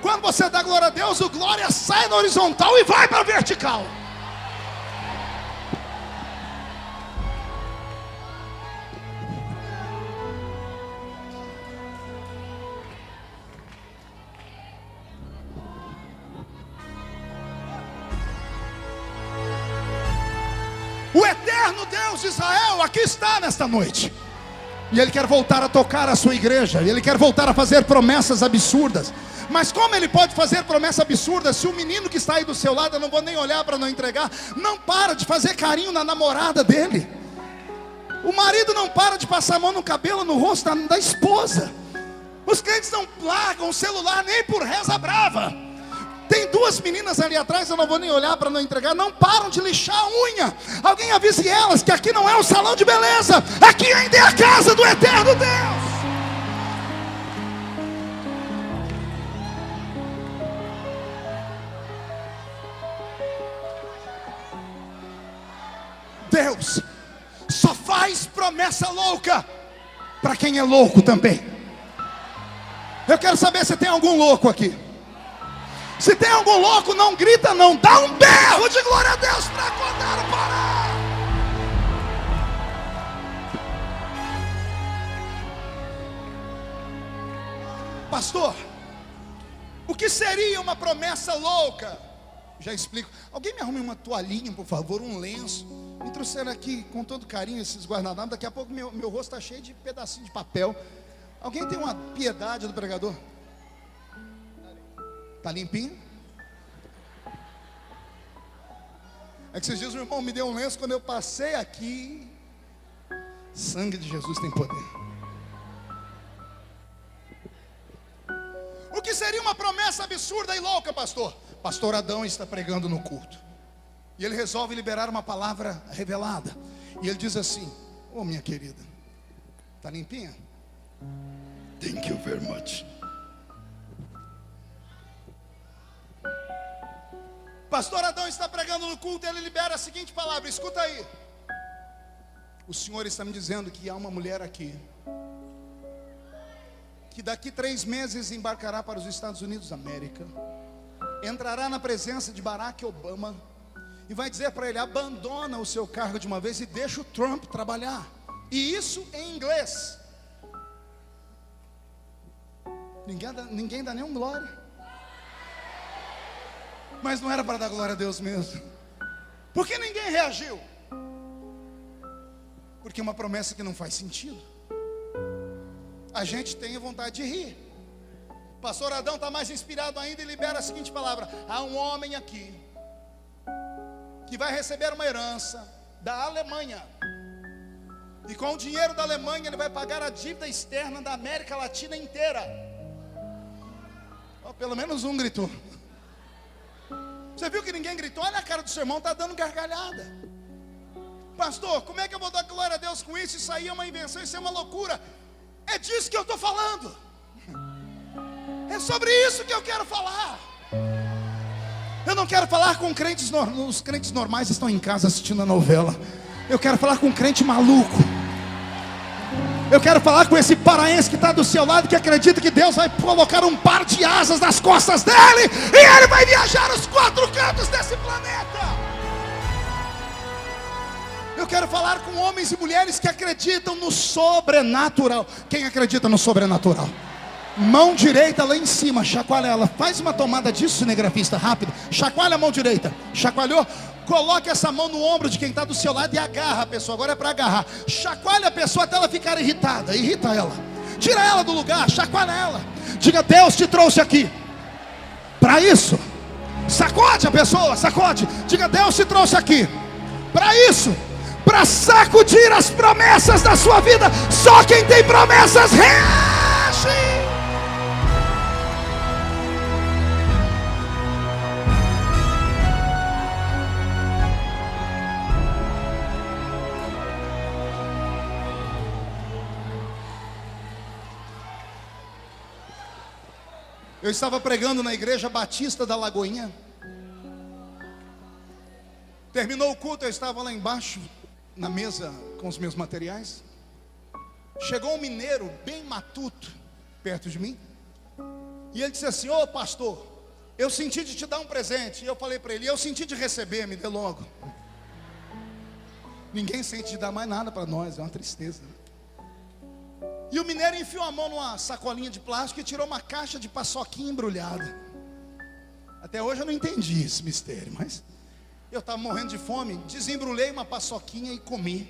Quando você dá glória a Deus, o glória sai da horizontal e vai para a vertical. O eterno Deus de Israel aqui está nesta noite, e Ele quer voltar a tocar a sua igreja, Ele quer voltar a fazer promessas absurdas. Mas como Ele pode fazer promessa absurda se o menino que está aí do seu lado, eu não vou nem olhar para não entregar, não para de fazer carinho na namorada dele? O marido não para de passar a mão no cabelo, no rosto da esposa. Os crentes não largam o celular nem por reza brava. Tem 2 meninas ali atrás, eu não vou nem olhar para não entregar, não param de lixar a unha. Alguém avise elas que aqui não é um salão de beleza, aqui ainda é a casa do eterno Deus. Deus só faz promessa louca para quem é louco também. Eu quero saber se tem algum louco aqui. Se tem algum louco, não grita não, dá um berro de glória a Deus para acordar o Pará. Pastor, o que seria uma promessa louca? Já explico. Alguém me arrume uma toalhinha, por favor, um lenço. Me trouxeram aqui com todo carinho esses guardanapos. Daqui a pouco meu rosto está cheio de pedacinho de papel. Alguém tem uma piedade do pregador? Está limpinho? É que esses dias o irmão me deu um lenço. Quando eu passei aqui, sangue de Jesus tem poder. O que seria uma promessa absurda e louca, pastor? Pastor Adão está pregando no culto, e ele resolve liberar uma palavra revelada. E ele diz assim: ô minha querida, está limpinha? Thank you very much. Pastor Adão está pregando no culto e ele libera a seguinte palavra, escuta aí. O Senhor está me dizendo que há uma mulher aqui, que daqui 3 meses embarcará para os Estados Unidos da América, entrará na presença de Barack Obama e vai dizer para ele: abandona o seu cargo de uma vez e deixa o Trump trabalhar. E isso em inglês. Ninguém dá nenhum glória. Mas não era para dar glória a Deus mesmo. Por que ninguém reagiu? Porque é uma promessa que não faz sentido. A gente tem vontade de rir. Pastor Adão está mais inspirado ainda e libera a seguinte palavra: há um homem aqui que vai receber uma herança da Alemanha, e com o dinheiro da Alemanha ele vai pagar a dívida externa da América Latina inteira. Oh, pelo menos um gritou. Você viu que ninguém gritou? Olha a cara do seu irmão, está dando gargalhada. Pastor, como é que eu vou dar glória a Deus com isso? Isso aí é uma invenção, isso é uma loucura. É disso que eu estou falando. É sobre isso que eu quero falar. Eu não quero falar com crentes, os crentes normais estão em casa assistindo a novela. Eu quero falar com um crente maluco. Eu quero falar com esse paraense que está do seu lado, que acredita que Deus vai colocar um par de asas nas costas dele, e ele vai viajar os 4 cantos desse planeta. Eu quero falar com homens e mulheres que acreditam no sobrenatural. Quem acredita no sobrenatural? Mão direita lá em cima, chacoalha ela. Faz uma tomada disso, cinegrafista, rápido. Chacoalha a mão direita. Chacoalhou? Coloque essa mão no ombro de quem está do seu lado e agarra a pessoa. Agora é para agarrar. Chacoalha a pessoa até ela ficar irritada. Irrita ela. Tira ela do lugar, chacoalha ela. Diga: Deus te trouxe aqui para isso. Sacode a pessoa, sacode. Diga: Deus te trouxe aqui para isso, para sacudir as promessas da sua vida. Só quem tem promessas reage. Eu estava pregando na igreja Batista da Lagoinha. Terminou o culto, eu estava lá embaixo na mesa com os meus materiais. Chegou um mineiro bem matuto perto de mim, e ele disse assim: ô pastor, eu senti de te dar um presente. E eu falei para ele: eu senti de receber, me dê logo. Ninguém sente de dar mais nada para nós, é uma tristeza. E o mineiro enfiou a mão numa sacolinha de plástico e tirou uma caixa de paçoquinha embrulhada. Até hoje eu não entendi esse mistério, mas eu estava morrendo de fome, desembrulhei uma paçoquinha e comi.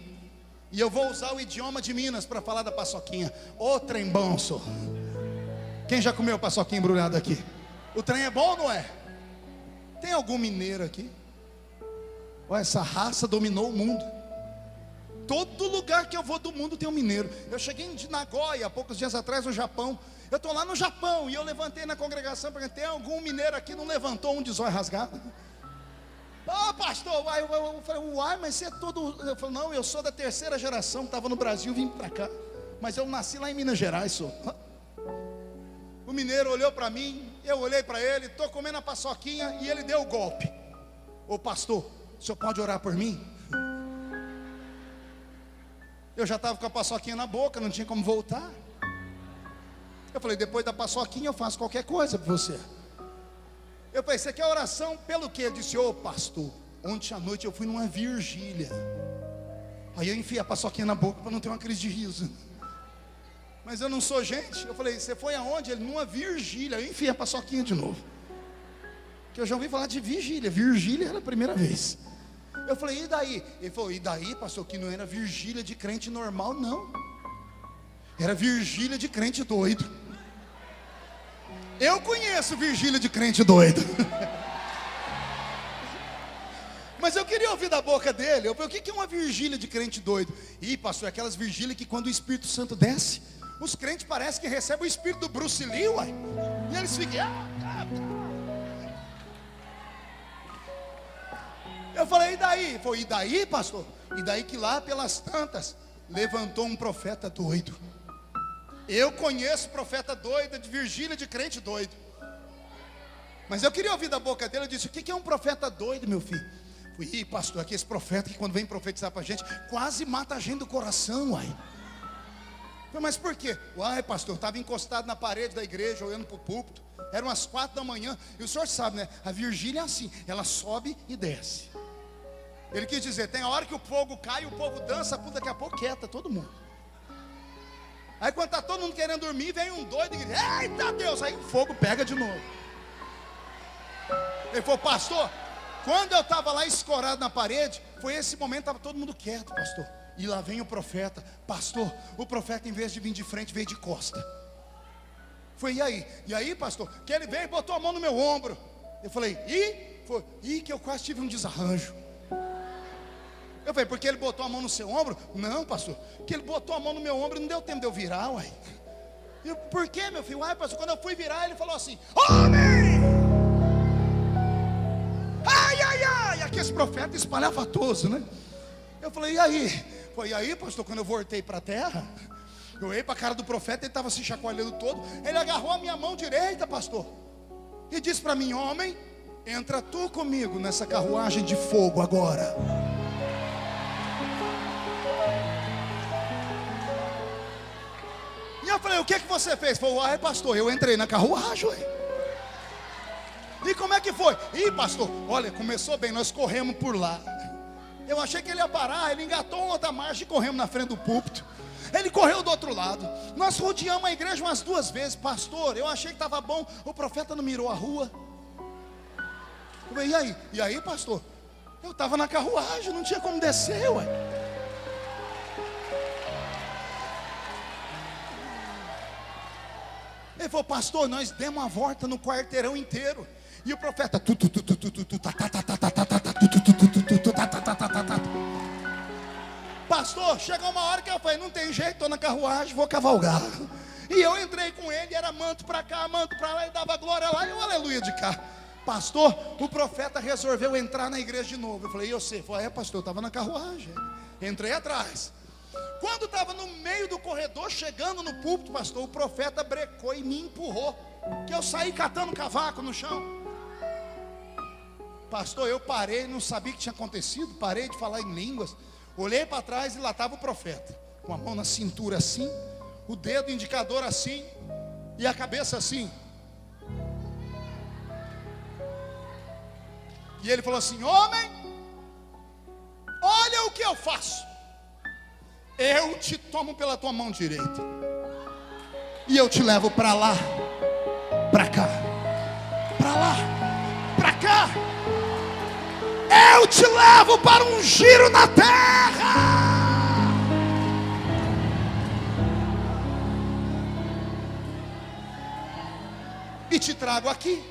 E eu vou usar o idioma de Minas para falar da paçoquinha. Ô trem bom, sou. Quem já comeu paçoquinha embrulhada aqui? O trem é bom ou não é? Tem algum mineiro aqui? Olha, essa raça dominou o mundo. Todo lugar que eu vou do mundo tem um mineiro. Eu cheguei em Nagoya há poucos dias atrás, no Japão. Eu estou lá no Japão e eu levantei na congregação para tem algum mineiro aqui? Não levantou um de zóio rasgado? Ô pastor, eu falei, mas você é todo... Eu falei, não, eu sou da 3ª geração, estava no Brasil, vim para cá. Mas eu nasci lá em Minas Gerais, sou. O mineiro olhou para mim, eu olhei para ele, estou comendo a paçoquinha e ele deu o golpe. Ô pastor, o senhor pode orar por mim? Eu já estava com a paçoquinha na boca, não tinha como voltar. Eu falei, depois da paçoquinha eu faço qualquer coisa para você. Eu falei, você quer oração pelo quê? Ele disse, ô pastor, ontem à noite eu fui numa vigília. Aí eu enfiei a paçoquinha na boca para não ter uma crise de riso. Mas eu não sou gente. Eu falei, você foi aonde? Ele, numa vigília. Eu enfiei a paçoquinha de novo. Que eu já ouvi falar de vigília. Vigília era a primeira vez. Eu falei, e daí? Ele falou, e daí, pastor, que não era vigília de crente normal, não. Era vigília de crente doido. Eu conheço vigília de crente doido. Mas eu queria ouvir da boca dele. Eu falei, o que é uma vigília de crente doido? Ih, pastor, é aquelas vigílias que quando o Espírito Santo desce, os crentes parecem que recebem o espírito do Bruce Lee, uai. E eles ficam... Eu falei, e daí? Ele falou, e daí, pastor? E daí que lá pelas tantas, levantou um profeta doido. Eu conheço profeta doido, de vigília de crente doido. Mas eu queria ouvir da boca dele. Eu disse, o que é um profeta doido, meu filho? Ih, pastor, aqui esse profeta que quando vem profetizar pra gente, quase mata a gente do coração, uai. Mas por quê? Uai, pastor, eu estava encostado na parede da igreja, olhando para o púlpito. Eram umas 4 da manhã. E o senhor sabe, né? A vigília é assim, ela sobe e desce. Ele quis dizer, tem a hora que o fogo cai, o povo dança, daqui a pouco quieta todo mundo. Aí quando está todo mundo querendo dormir, vem um doido e diz, eita Deus, aí o fogo pega de novo. Ele falou, pastor, quando eu estava lá escorado na parede, foi esse momento, estava todo mundo quieto, pastor. E lá vem o profeta, pastor, o profeta em vez de vir de frente, veio de costa. Foi, e aí? E aí, pastor, que ele veio e botou a mão no meu ombro. Eu falei, que eu quase tive um desarranjo. Eu falei, porque ele botou a mão no seu ombro? Não, pastor, que ele botou a mão no meu ombro e não deu tempo de eu virar, uai. Eu, por quê, meu filho? Uai, pastor, quando eu fui virar, ele falou assim, homem! Ai, ai, ai! Aqui esse profeta espalhafatoso, né? Eu falei, e aí? Foi aí, pastor, quando eu voltei para a terra, eu olhei para a cara do profeta, ele estava se chacoalhando todo. Ele agarrou a minha mão direita, pastor, e disse para mim, homem, entra tu comigo nessa carruagem de fogo agora. E eu falei, o que você fez? Ele falou, ai, pastor, eu entrei na carruagem. E como é que foi? Ih, pastor, olha, começou bem, nós corremos por lá. Eu achei que ele ia parar, ele engatou uma outra marcha e corremos na frente do púlpito. Ele correu do outro lado. Nós rodeamos a igreja umas 2 vezes. Pastor, eu achei que estava bom. O profeta não mirou a rua. Eu falei, e aí? E aí, pastor? Eu estava na carruagem, não tinha como descer, ué. Ele falou, pastor, nós demos uma volta no quarteirão inteiro. E o profeta pastor, chegou uma hora que eu falei, não tem jeito, estou na carruagem, vou cavalgar. E eu entrei com ele, era manto para cá, manto para lá, e dava glória lá, e o aleluia de cá. Pastor, o profeta resolveu entrar na igreja de novo. Eu falei, e você? Falei, pastor, eu estava na carruagem. Entrei atrás. Quando estava no meio do corredor, chegando no púlpito, pastor, o profeta brecou e me empurrou, que eu saí catando cavaco no chão. Pastor, eu parei, não sabia o que tinha acontecido, parei de falar em línguas, olhei para trás e lá estava o profeta, com a mão na cintura assim, o dedo indicador assim, e a cabeça assim. E ele falou assim, homem, olha o que eu faço, eu te tomo pela tua mão direita, e eu te levo para lá, para cá, para lá, para cá. Eu te levo para um giro na terra. E te trago aqui.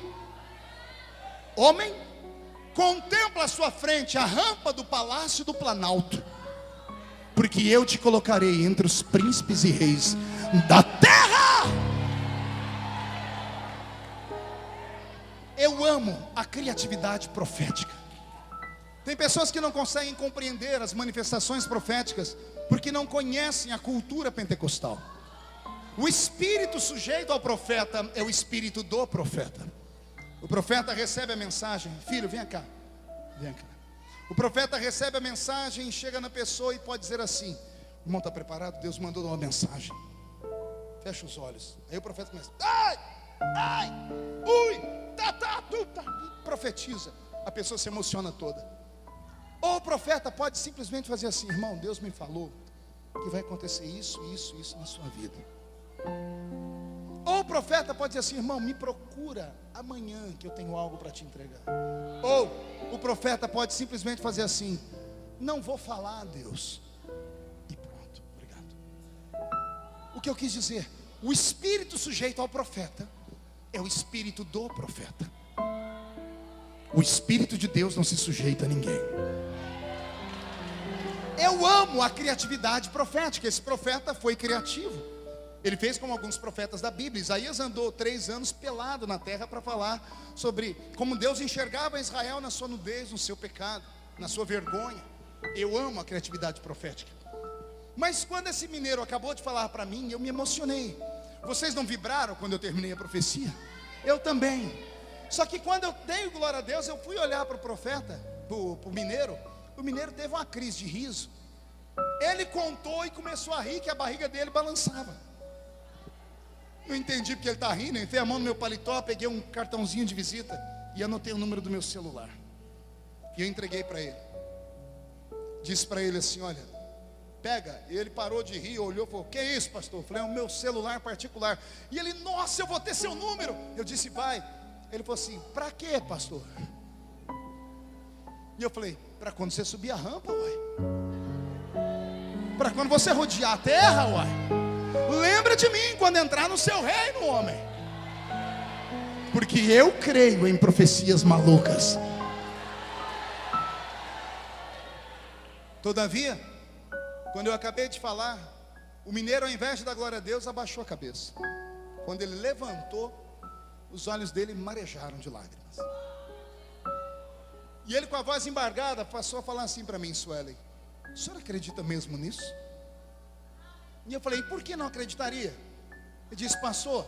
Homem, contempla à sua frente a rampa do palácio do Planalto, porque eu te colocarei entre os príncipes e reis da terra. Eu amo a criatividade profética. Tem pessoas que não conseguem compreender as manifestações proféticas porque não conhecem a cultura pentecostal. O espírito sujeito ao profeta é o espírito do profeta. O profeta recebe a mensagem, filho, vem cá, vem cá. O profeta recebe a mensagem, chega na pessoa e pode dizer assim, irmão, está preparado? Deus mandou dar uma mensagem. Fecha os olhos. Aí o profeta começa, ai, ai, ui, profetiza. A pessoa se emociona toda. Ou o profeta pode simplesmente fazer assim, irmão, Deus me falou que vai acontecer isso, isso, isso na sua vida. Ou o profeta pode dizer assim: irmão, me procura amanhã que eu tenho algo para te entregar. Ou o profeta pode simplesmente fazer assim: não vou falar a Deus. E pronto, obrigado. O que eu quis dizer, o espírito sujeito ao profeta é o espírito do profeta. O espírito de Deus não se sujeita a ninguém. Eu amo a criatividade profética. Esse profeta foi criativo. Ele fez como alguns profetas da Bíblia. Isaías andou 3 anos pelado na terra para falar sobre como Deus enxergava Israel na sua nudez, no seu pecado, na sua vergonha. Eu amo a criatividade profética. Mas quando esse mineiro acabou de falar para mim, eu me emocionei. Vocês não vibraram quando eu terminei a profecia? Eu também. Só que quando eu dei glória a Deus, eu fui olhar para o profeta, para o mineiro. O mineiro teve uma crise de riso. Ele contou e começou a rir, que a barriga dele balançava. Não entendi porque ele está rindo. Eu enfiei a mão no meu paletó, peguei um cartãozinho de visita e anotei o número do meu celular. E eu entreguei para ele. Disse para ele assim: olha, pega. E ele parou de rir, olhou e falou: que é isso, pastor? Eu falei: é o meu celular particular. E ele: nossa, eu vou ter seu número. Eu disse: vai. Ele falou assim: para quê, pastor? E eu falei: para quando você subir a rampa, uai. Para quando você rodear a terra, uai. Lembra de mim quando entrar no seu reino, homem. Porque eu creio em profecias malucas. Todavia, quando eu acabei de falar, o mineiro, ao invés de dar glória a Deus, abaixou a cabeça. Quando ele levantou, os olhos dele marejaram de lágrimas. E ele, com a voz embargada, passou a falar assim para mim: Suelen, a senhora acredita mesmo nisso? E eu falei: por que não acreditaria? Ele disse: pastor,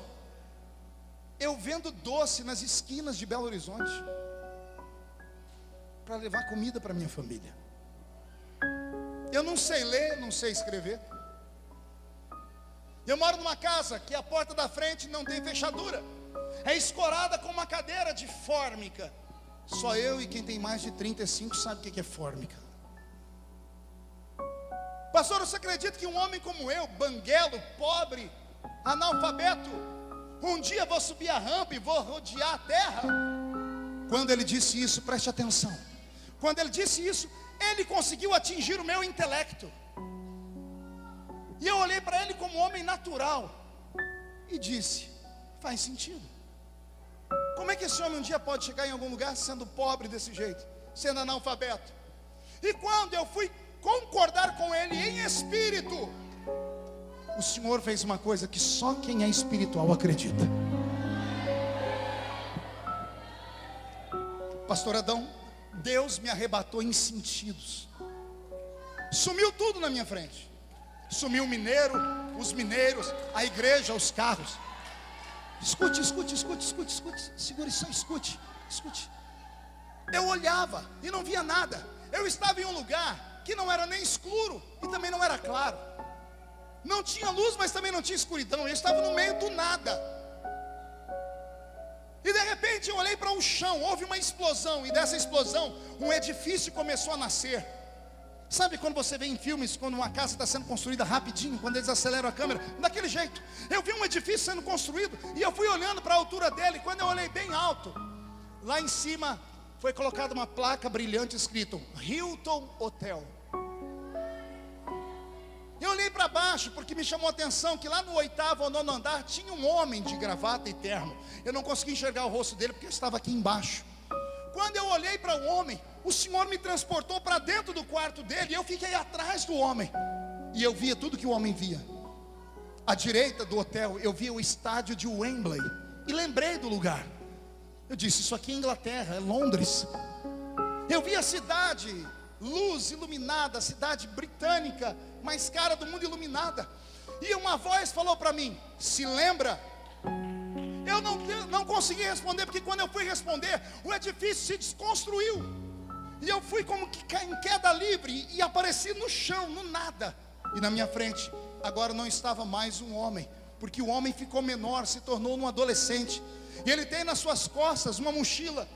eu vendo doce nas esquinas de Belo Horizonte para levar comida para minha família. Eu não sei ler, não sei escrever. Eu moro numa casa que a porta da frente não tem fechadura, é escorada com uma cadeira de fórmica. Só eu e quem tem mais de 35 sabe o que é fórmica. Pastor, você acredita que um homem como eu, banguelo, pobre, analfabeto, um dia vou subir a rampa e vou rodear a terra? Quando ele disse isso, preste atenção. Quando ele disse isso, ele conseguiu atingir o meu intelecto. E eu olhei para ele como homem natural e disse: faz sentido. Como é que esse homem um dia pode chegar em algum lugar sendo pobre desse jeito, sendo analfabeto? E quando eu fui concordar com ele em espírito, o Senhor fez uma coisa que só quem é espiritual acredita. Pastor Adão, Deus me arrebatou em sentidos. Sumiu tudo na minha frente. Sumiu o mineiro, os mineiros, a igreja, os carros. Escute, escute, escute, escute, escute. Segure só, escute, escute. Eu olhava e não via nada. Eu estava em um lugar que não era nem escuro e também não era claro. Não tinha luz, mas também não tinha escuridão. Eu estava no meio do nada. E de repente eu olhei para o chão, houve uma explosão. E dessa explosão, um edifício começou a nascer. Sabe quando você vê em filmes, quando uma casa está sendo construída rapidinho, quando eles aceleram a câmera? Daquele jeito. Eu vi um edifício sendo construído e eu fui olhando para a altura dele. Quando eu olhei bem alto, lá em cima foi colocada uma placa brilhante escrito Hilton Hotel. Eu olhei para baixo porque me chamou a atenção que lá no 8º ou 9º andar tinha um homem de gravata e terno. Eu não consegui enxergar o rosto dele porque eu estava aqui embaixo. Quando eu olhei para o homem, o Senhor me transportou para dentro do quarto dele. E eu fiquei atrás do homem. E eu via tudo que o homem via. À direita do hotel eu via o estádio de Wembley. E lembrei do lugar. Eu disse: isso aqui é Inglaterra, é Londres. Eu vi a cidade, luz iluminada, a cidade britânica mais cara do mundo iluminada. E uma voz falou para mim: se lembra? Eu não consegui responder, porque quando eu fui responder, o edifício se desconstruiu. E eu fui como que em queda livre e apareci no chão, no nada. E na minha frente, agora não estava mais um homem, porque o homem ficou menor, se tornou um adolescente. E ele tem nas suas costas uma mochila.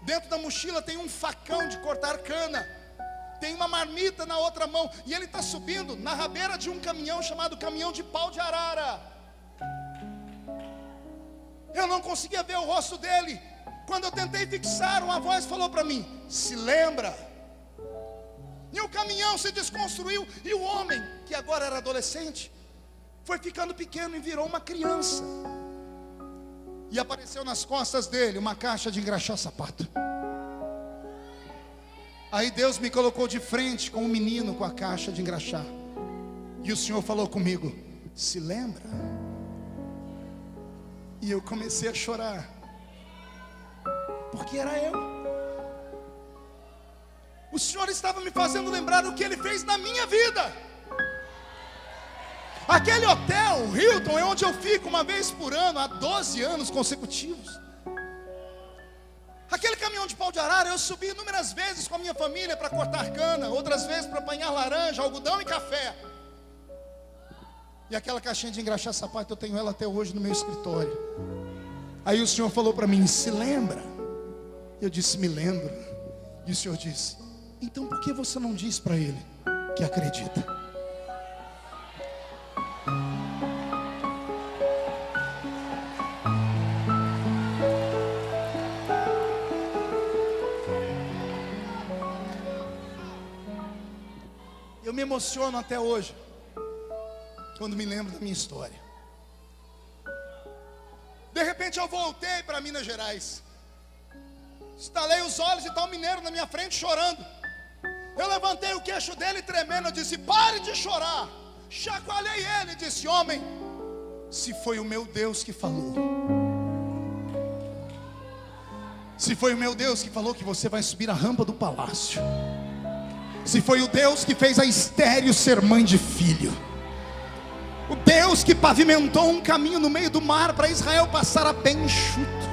Dentro da mochila tem um facão de cortar cana. Tem uma marmita na outra mão. E ele está subindo na rabeira de um caminhão chamado caminhão de pau de arara. não conseguia ver o rosto dele. Quando eu tentei fixar, uma voz falou para mim: se lembra? E o caminhão se desconstruiu, e o homem, que agora era adolescente, foi ficando pequeno e virou uma criança. E apareceu nas costas dele uma caixa de engraxar sapato. Aí Deus me colocou de frente com um menino com a caixa de engraxar. E o Senhor falou comigo: se lembra? E eu comecei a chorar, porque era eu. O Senhor estava me fazendo lembrar o que Ele fez na minha vida. Aquele hotel Hilton é onde eu fico uma vez por ano há 12 anos consecutivos. Aquele caminhão de pau de arara eu subi inúmeras vezes com a minha família para cortar cana, outras vezes para apanhar laranja, algodão e café. E aquela caixinha de engraxar sapato, eu tenho ela até hoje no meu escritório. Aí o Senhor falou para mim: se lembra? Eu disse: me lembro. E o Senhor disse: então por que você não diz para ele que acredita? Eu me emociono até hoje quando me lembro da minha história. De repente eu voltei para Minas Gerais. Estalei os olhos e está um mineiro na minha frente chorando. Eu levantei o queixo dele tremendo. Eu disse: pare de chorar. Chacoalhei ele e disse: homem, se foi o meu Deus que falou, se foi o meu Deus que falou que você vai subir a rampa do palácio, se foi o Deus que fez a estéril ser mãe de filho, o Deus que pavimentou um caminho no meio do mar para Israel passar a pé enxuto,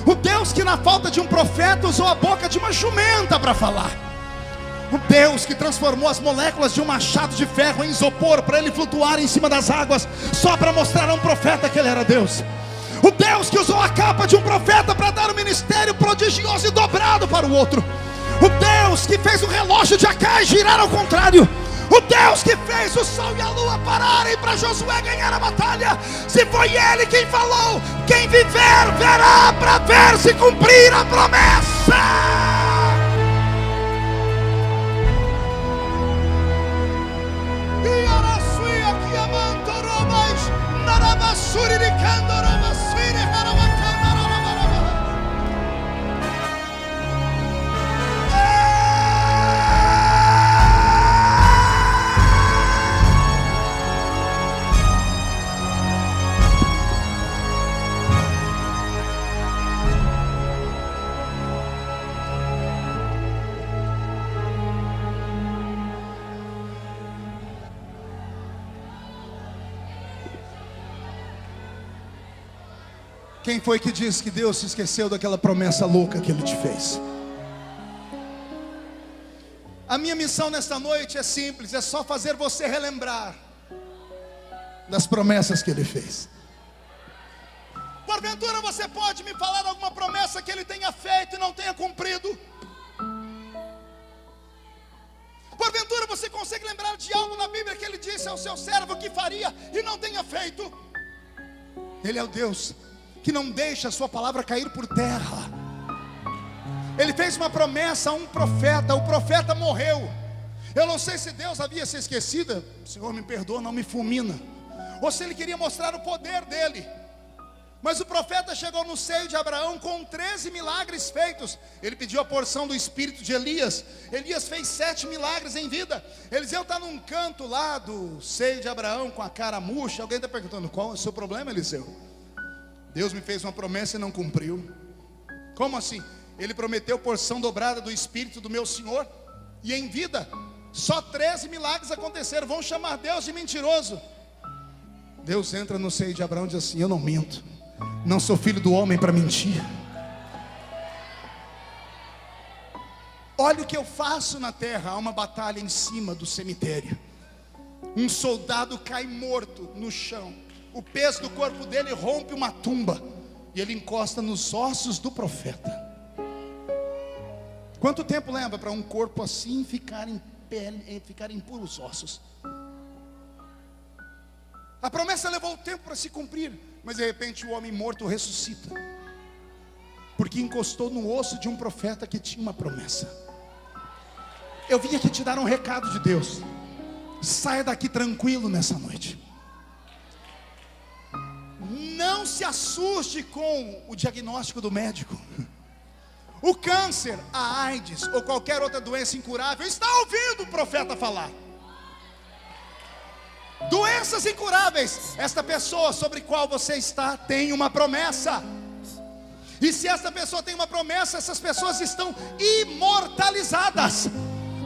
o Deus que na falta de um profeta usou a boca de uma jumenta para falar, o Deus que transformou as moléculas de um machado de ferro em isopor para ele flutuar em cima das águas, só para mostrar a um profeta que ele era Deus, o Deus que usou a capa de um profeta para dar um ministério prodigioso e dobrado para o outro, o Deus que fez o relógio de Acai girar ao contrário, o Deus que fez o sol e a lua pararem para Josué ganhar a batalha. Se foi Ele quem falou, quem viver verá para ver se cumprir a promessa. E Araçui aqui amantorobas, narabassuri de candorobasiri haramacandarabaraba. Quem foi que disse que Deus se esqueceu daquela promessa louca que Ele te fez? A minha missão nesta noite é simples, é só fazer você relembrar das promessas que Ele fez. Porventura você pode me falar alguma promessa que Ele tenha feito e não tenha cumprido? Porventura você consegue lembrar de algo na Bíblia que Ele disse ao seu servo que faria e não tenha feito? Ele é o Deus que não deixa a sua palavra cair por terra. Ele fez uma promessa a um profeta, o profeta morreu. Eu não sei se Deus havia se esquecido, Senhor me perdoa, não me fulmina, ou se Ele queria mostrar o poder dele. Mas o profeta chegou no seio de Abraão com 13 milagres feitos. Ele pediu a porção do espírito de Elias. Elias fez 7 milagres em vida. Eliseu está num canto lá do seio de Abraão com a cara murcha. Alguém está perguntando: qual é o seu problema, Eliseu? Deus me fez uma promessa e não cumpriu. Como assim? Ele prometeu porção dobrada do espírito do meu Senhor, e em vida só 13 milagres aconteceram. Vão chamar Deus de mentiroso. Deus entra no seio de Abraão e diz assim: eu não minto, não sou filho do homem para mentir. Olha o que eu faço na terra. Há uma batalha em cima do cemitério. Um soldado cai morto no chão. O peso do corpo dele rompe uma tumba, e ele encosta nos ossos do profeta. Quanto tempo leva para um corpo assim ficar em pele, ficar em puros ossos? A promessa levou tempo para se cumprir, Mas de repente o homem morto ressuscita, porque encostou no osso de um profeta que tinha uma promessa. Eu vim aqui te dar um recado de Deus. Saia daqui tranquilo nessa noite. Não se assuste com o diagnóstico do médico. O câncer, a AIDS ou qualquer outra doença incurável está ouvindo o profeta falar. Doenças incuráveis. Esta pessoa sobre qual você está tem uma promessa. E se esta pessoa tem uma promessa, essas pessoas estão imortalizadas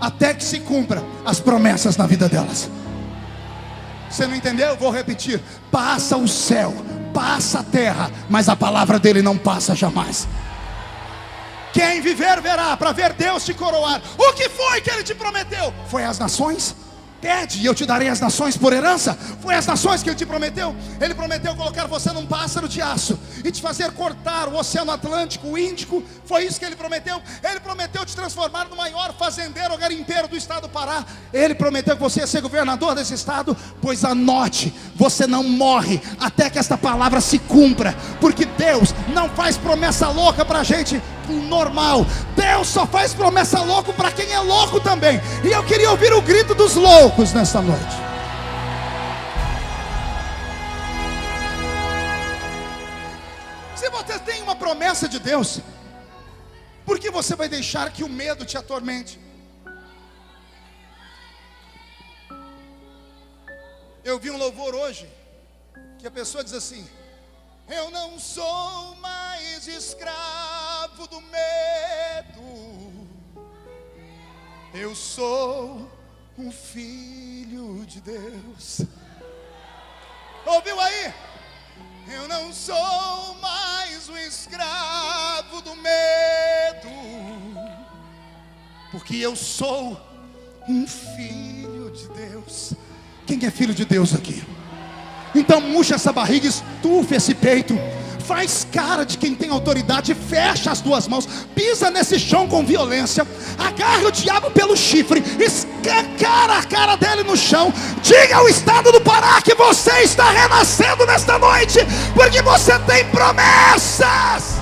até que se cumpra as promessas na vida delas. Você não entendeu? Eu vou repetir. Passa o céu, passa a terra, mas a palavra dele não passa jamais. Quem viver verá, para ver Deus te coroar. O que foi que ele te prometeu? Foi as nações? Pede e eu te darei as nações por herança. Foi as nações que ele te prometeu. Ele prometeu colocar você num pássaro de aço e te fazer cortar o Oceano Atlântico, o Índico. Foi isso que ele prometeu. Ele prometeu te transformar no maior fazendeiro ou garimpeiro do estado do Pará. Ele prometeu que você ia ser governador desse estado. Pois anote, você não morre até que esta palavra se cumpra, porque Deus não faz promessa louca pra gente normal. Deus só faz promessa louca para quem é louco também. E eu queria ouvir o grito dos loucos nesta noite. Se você tem uma promessa de Deus, por que você vai deixar que o medo te atormente? Eu vi um louvor hoje que a pessoa diz assim: eu não sou mais escravo do medo, eu sou um filho de Deus. Ouviu aí? Eu não sou mais um escravo do medo, porque eu sou um filho de Deus. Quem é filho de Deus aqui? Então murcha essa barriga, estufa esse peito, faz cara de quem tem autoridade, fecha as duas mãos, pisa nesse chão com violência, agarra o diabo pelo chifre, escancara a cara dele no chão, diga ao estado do Pará que você está renascendo nesta noite, porque você tem promessas.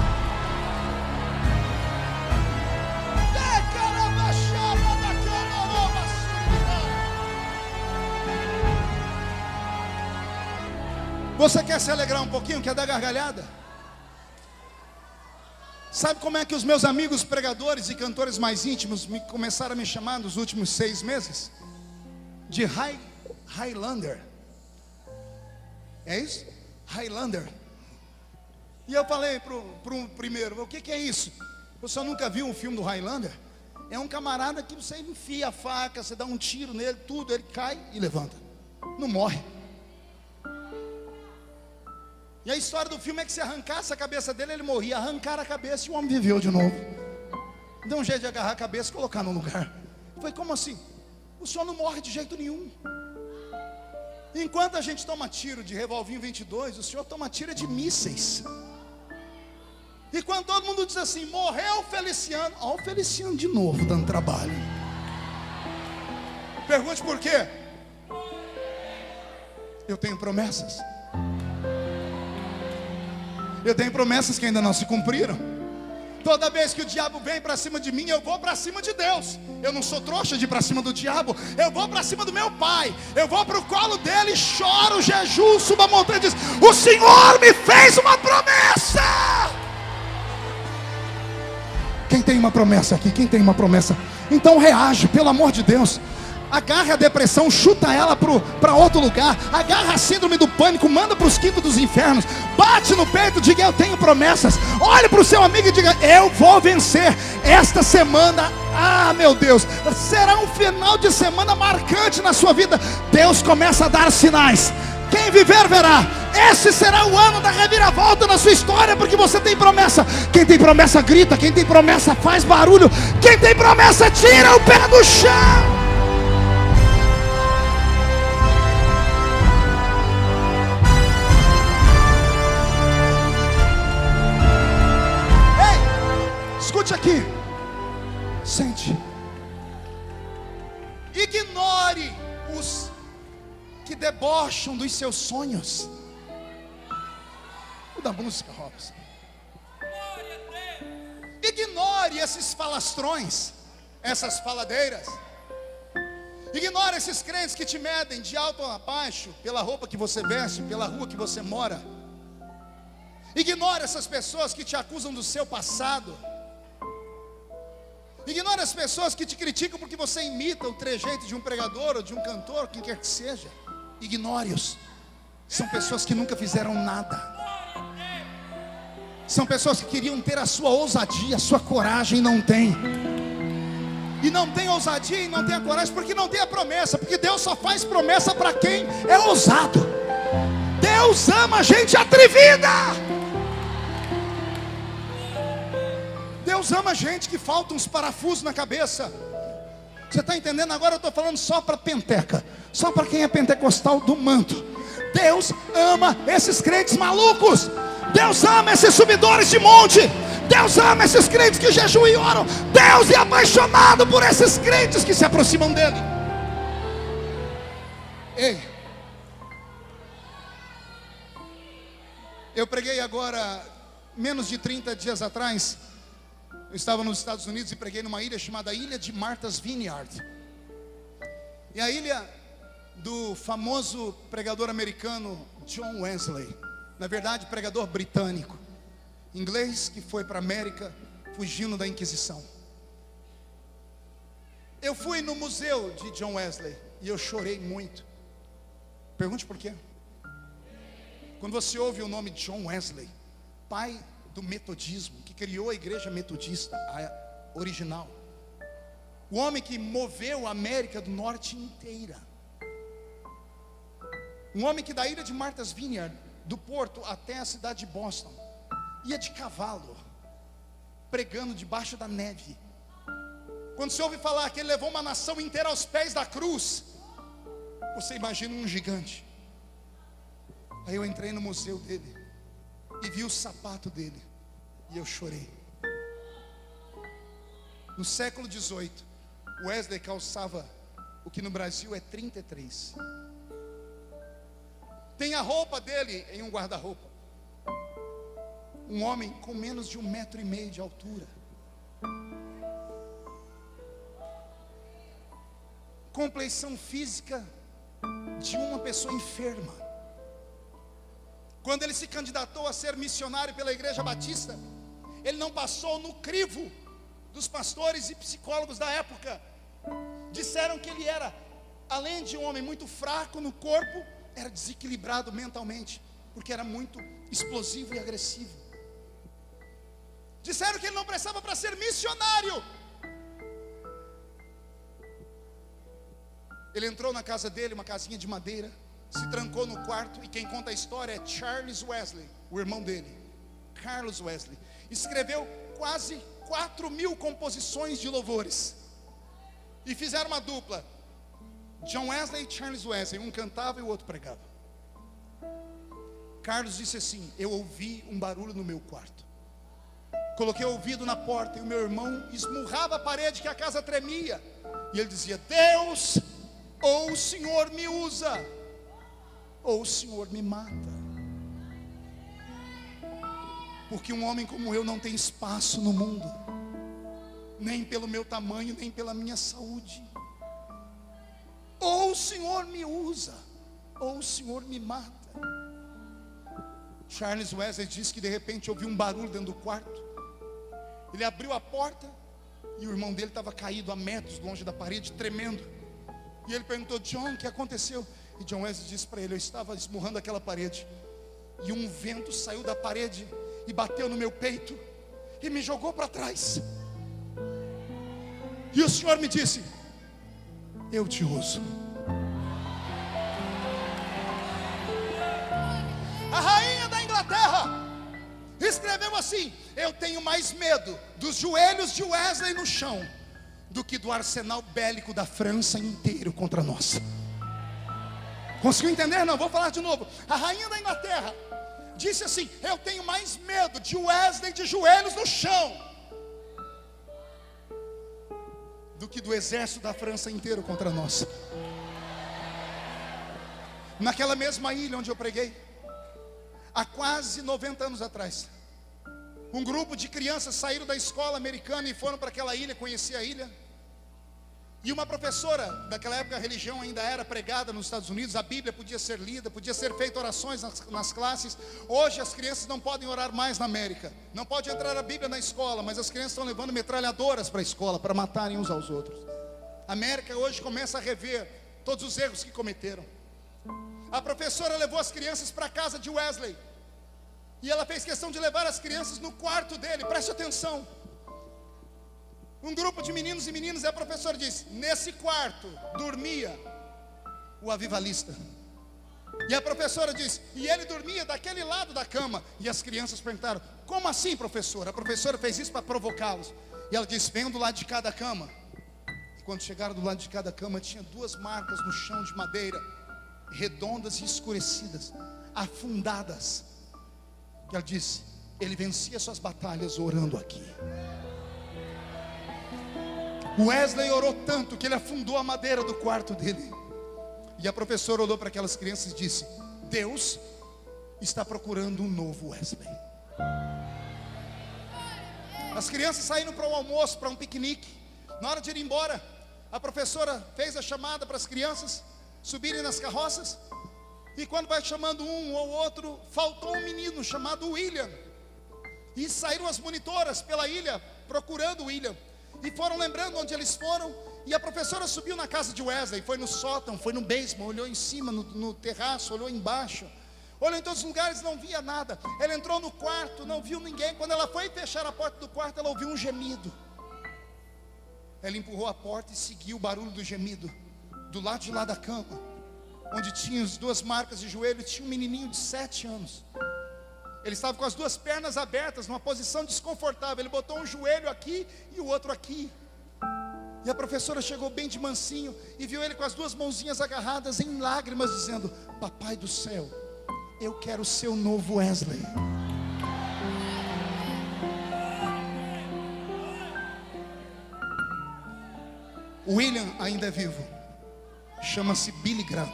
Você quer se alegrar um pouquinho? Quer dar gargalhada? Sabe como é que os meus amigos pregadores e cantores mais íntimos começaram a me chamar nos últimos 6 meses? De Highlander. É isso? Highlander. E eu falei para um primeiro: o que é isso? Você nunca viu um filme do Highlander? É um camarada que você enfia a faca, você dá um tiro nele, tudo, ele cai e levanta, não morre. E a história do filme é que se arrancasse a cabeça dele, ele morria. Arrancaram a cabeça e o homem viveu de novo. Deu um jeito de agarrar a cabeça e colocar no lugar. Foi como assim? O senhor não morre de jeito nenhum. Enquanto a gente toma tiro de revolvinho 22, o senhor toma tiro de mísseis. E quando todo mundo diz assim: morreu o Feliciano, olha o Feliciano de novo dando trabalho. Pergunte por quê? Eu tenho promessas. Eu tenho promessas que ainda não se cumpriram. Toda vez que o diabo vem para cima de mim, eu vou para cima de Deus. Eu não sou trouxa de ir para cima do diabo. Eu vou para cima do meu pai. Eu vou para o colo dele, choro, jejuo, subo a montanha e diz: o Senhor me fez uma promessa. Quem tem uma promessa aqui? Quem tem uma promessa? Então reage, pelo amor de Deus. Agarre a depressão, chuta ela para outro lugar. Agarra a síndrome do pânico, manda para os quintos dos infernos. Bate no peito, diga: eu tenho promessas. Olhe para o seu amigo e diga: eu vou vencer. Esta semana, meu Deus, será um final de semana marcante na sua vida. Deus começa a dar sinais. Quem viver verá. Esse será o ano da reviravolta na sua história, porque você tem promessa. Quem tem promessa grita, quem tem promessa faz barulho, quem tem promessa tira o pé do chão. Escute aqui, sente. Ignore os que debocham dos seus sonhos. Muda a música, Robson. Ignore esses falastrões, essas faladeiras. Ignore esses crentes que te medem de alto a baixo, pela roupa que você veste, pela rua que você mora. Ignore essas pessoas que te acusam do seu passado. Ignore as pessoas que te criticam porque você imita o trejeito de um pregador ou de um cantor, quem quer que seja. Ignore-os. São pessoas que nunca fizeram nada. São pessoas que queriam ter a sua ousadia, a sua coragem, e não tem. E não tem ousadia e não tem a coragem porque não tem a promessa. Porque Deus só faz promessa para quem é ousado. Deus ama gente atrevida. Deus ama gente que falta uns parafusos na cabeça. Você está entendendo? Agora eu estou falando só para penteca, só para quem é pentecostal do manto. Deus ama esses crentes malucos. Deus ama esses subidores de monte. Deus ama esses crentes que jejuam e oram. Deus é apaixonado por esses crentes que se aproximam dele. Ei, eu preguei agora, menos de 30 dias atrás. Eu estava nos Estados Unidos e preguei numa ilha chamada Ilha de Martha's Vineyard. E a ilha do famoso pregador americano John Wesley. Na verdade, pregador britânico, inglês, que foi para a América fugindo da Inquisição. Eu fui no museu de John Wesley e eu chorei muito. Pergunte por quê. Quando você ouve o nome de John Wesley, pai do metodismo, que criou a igreja metodista, a original, o homem que moveu a América do Norte inteira, um homem que da ilha de Martha's Vineyard, do porto até a cidade de Boston, ia de cavalo, pregando debaixo da neve. Quando você ouve falar que ele levou uma nação inteira aos pés da cruz, você imagina um gigante. Aí eu entrei no museu dele e vi o sapato dele, e eu chorei. No século XVIII, Wesley calçava o que no Brasil é 33. Tem a roupa dele em um guarda-roupa. Um homem com menos de 1,5 metro de altura, compleição física de uma pessoa enferma. Quando ele se candidatou a ser missionário pela Igreja Batista, ele não passou no crivo dos pastores e psicólogos da época. Disseram que ele era, além de um homem muito fraco no corpo, era desequilibrado mentalmente, porque era muito explosivo e agressivo. Disseram que ele não prestava para ser missionário. Ele entrou na casa dele, uma casinha de madeira, se trancou no quarto, e quem conta a história é Charles Wesley, o irmão dele, Carlos Wesley. Escreveu quase 4.000 composições de louvores, e fizeram uma dupla, John Wesley e Charles Wesley. Um cantava e o outro pregava. Carlos disse assim: eu ouvi um barulho no meu quarto, coloquei o ouvido na porta, e o meu irmão esmurrava a parede que a casa tremia, e ele dizia: Deus, ou o Senhor me usa, ou o Senhor me mata. Porque um homem como eu não tem espaço no mundo, nem pelo meu tamanho, nem pela minha saúde. Ou o Senhor me usa, ou o Senhor me mata. Charles Wesley disse que de repente ouviu um barulho dentro do quarto. Ele abriu a porta e o irmão dele estava caído a metros longe da parede, tremendo. E ele perguntou: John, o que aconteceu? E John Wesley disse para ele: eu estava esmurrando aquela parede, e um vento saiu da parede e bateu no meu peito e me jogou para trás. E o Senhor me disse: eu te uso. A rainha da Inglaterra escreveu assim: eu tenho mais medo dos joelhos de Wesley no chão do que do arsenal bélico da França inteiro contra nós. Conseguiu entender? Não, vou falar de novo. A rainha da Inglaterra disse assim: eu tenho mais medo de Wesley de joelhos no chão do que do exército da França inteiro contra nós. Naquela mesma ilha onde eu preguei, há quase 90 anos atrás, um grupo de crianças saíram da escola americana e foram para aquela ilha, conhecer a ilha. E uma professora, daquela época a religião ainda era pregada nos Estados Unidos, a Bíblia podia ser lida, podia ser feita orações nas classes. Hoje as crianças não podem orar mais na América, não pode entrar a Bíblia na escola, mas as crianças estão levando metralhadoras para a escola, para matarem uns aos outros. A América hoje começa a rever todos os erros que cometeram. A professora levou as crianças para a casa de Wesley, e ela fez questão de levar as crianças no quarto dele, preste atenção. Um grupo de meninos e meninas, e a professora disse: nesse quarto dormia o avivalista. E a professora disse: e ele dormia daquele lado da cama. E as crianças perguntaram: como assim, professora? A professora fez isso para provocá-los. E ela disse: venham do lado de cada cama. E quando chegaram do lado de cada cama, tinha duas marcas no chão de madeira, redondas e escurecidas, afundadas. E ela disse: ele vencia suas batalhas orando aqui. Wesley orou tanto que ele afundou a madeira do quarto dele. E a professora olhou para aquelas crianças e disse: Deus está procurando um novo Wesley. As crianças saíram para o almoço, para um piquenique. Na hora de ir embora, a professora fez a chamada para as crianças subirem nas carroças. E quando vai chamando um ou outro, faltou um menino chamado William. E saíram as monitoras pela ilha procurando o William. E foram lembrando onde eles foram. E a professora subiu na casa de Wesley, foi no sótão, foi no basement, olhou em cima, no terraço, olhou embaixo, olhou em todos os lugares, não via nada. Ela entrou no quarto, não viu ninguém. Quando ela foi fechar a porta do quarto, ela ouviu um gemido. Ela empurrou a porta e seguiu o barulho do gemido. Do lado de lá da cama, onde tinha as duas marcas de joelho, tinha um menininho de 7 anos. Ele estava com as duas pernas abertas, numa posição desconfortável. Ele botou um joelho aqui e o outro aqui. E a professora chegou bem de mansinho e viu ele com as duas mãozinhas agarradas em lágrimas, dizendo: papai do céu, eu quero ser o novo Wesley. O William ainda é vivo. Chama-se Billy Graham.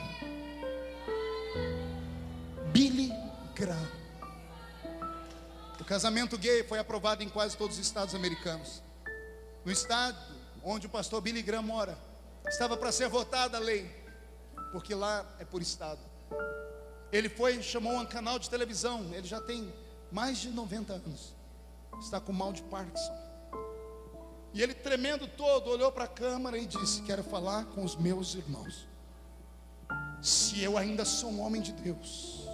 Billy Graham. O casamento gay foi aprovado em quase todos os estados americanos. No estado onde o pastor Billy Graham mora, estava para ser votada a lei, porque lá é por estado. Ele chamou um canal de televisão. Ele já tem mais de 90 anos, está com mal de Parkinson. E ele, tremendo todo, olhou para a câmera e disse: quero falar com os meus irmãos. Se eu ainda sou um homem de Deus,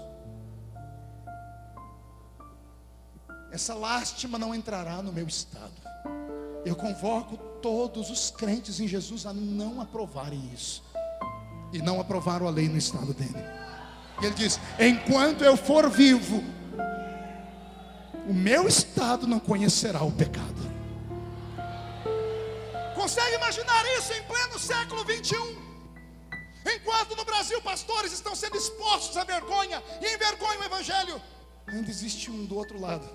essa lástima não entrará no meu estado. Eu convoco todos os crentes em Jesus a não aprovarem isso. E não aprovaram a lei no estado dele. E ele diz: enquanto eu for vivo, o meu estado não conhecerá o pecado. Consegue imaginar isso em pleno século 21? Enquanto no Brasil pastores estão sendo expostos à vergonha e envergonham o evangelho, ainda existe um do outro lado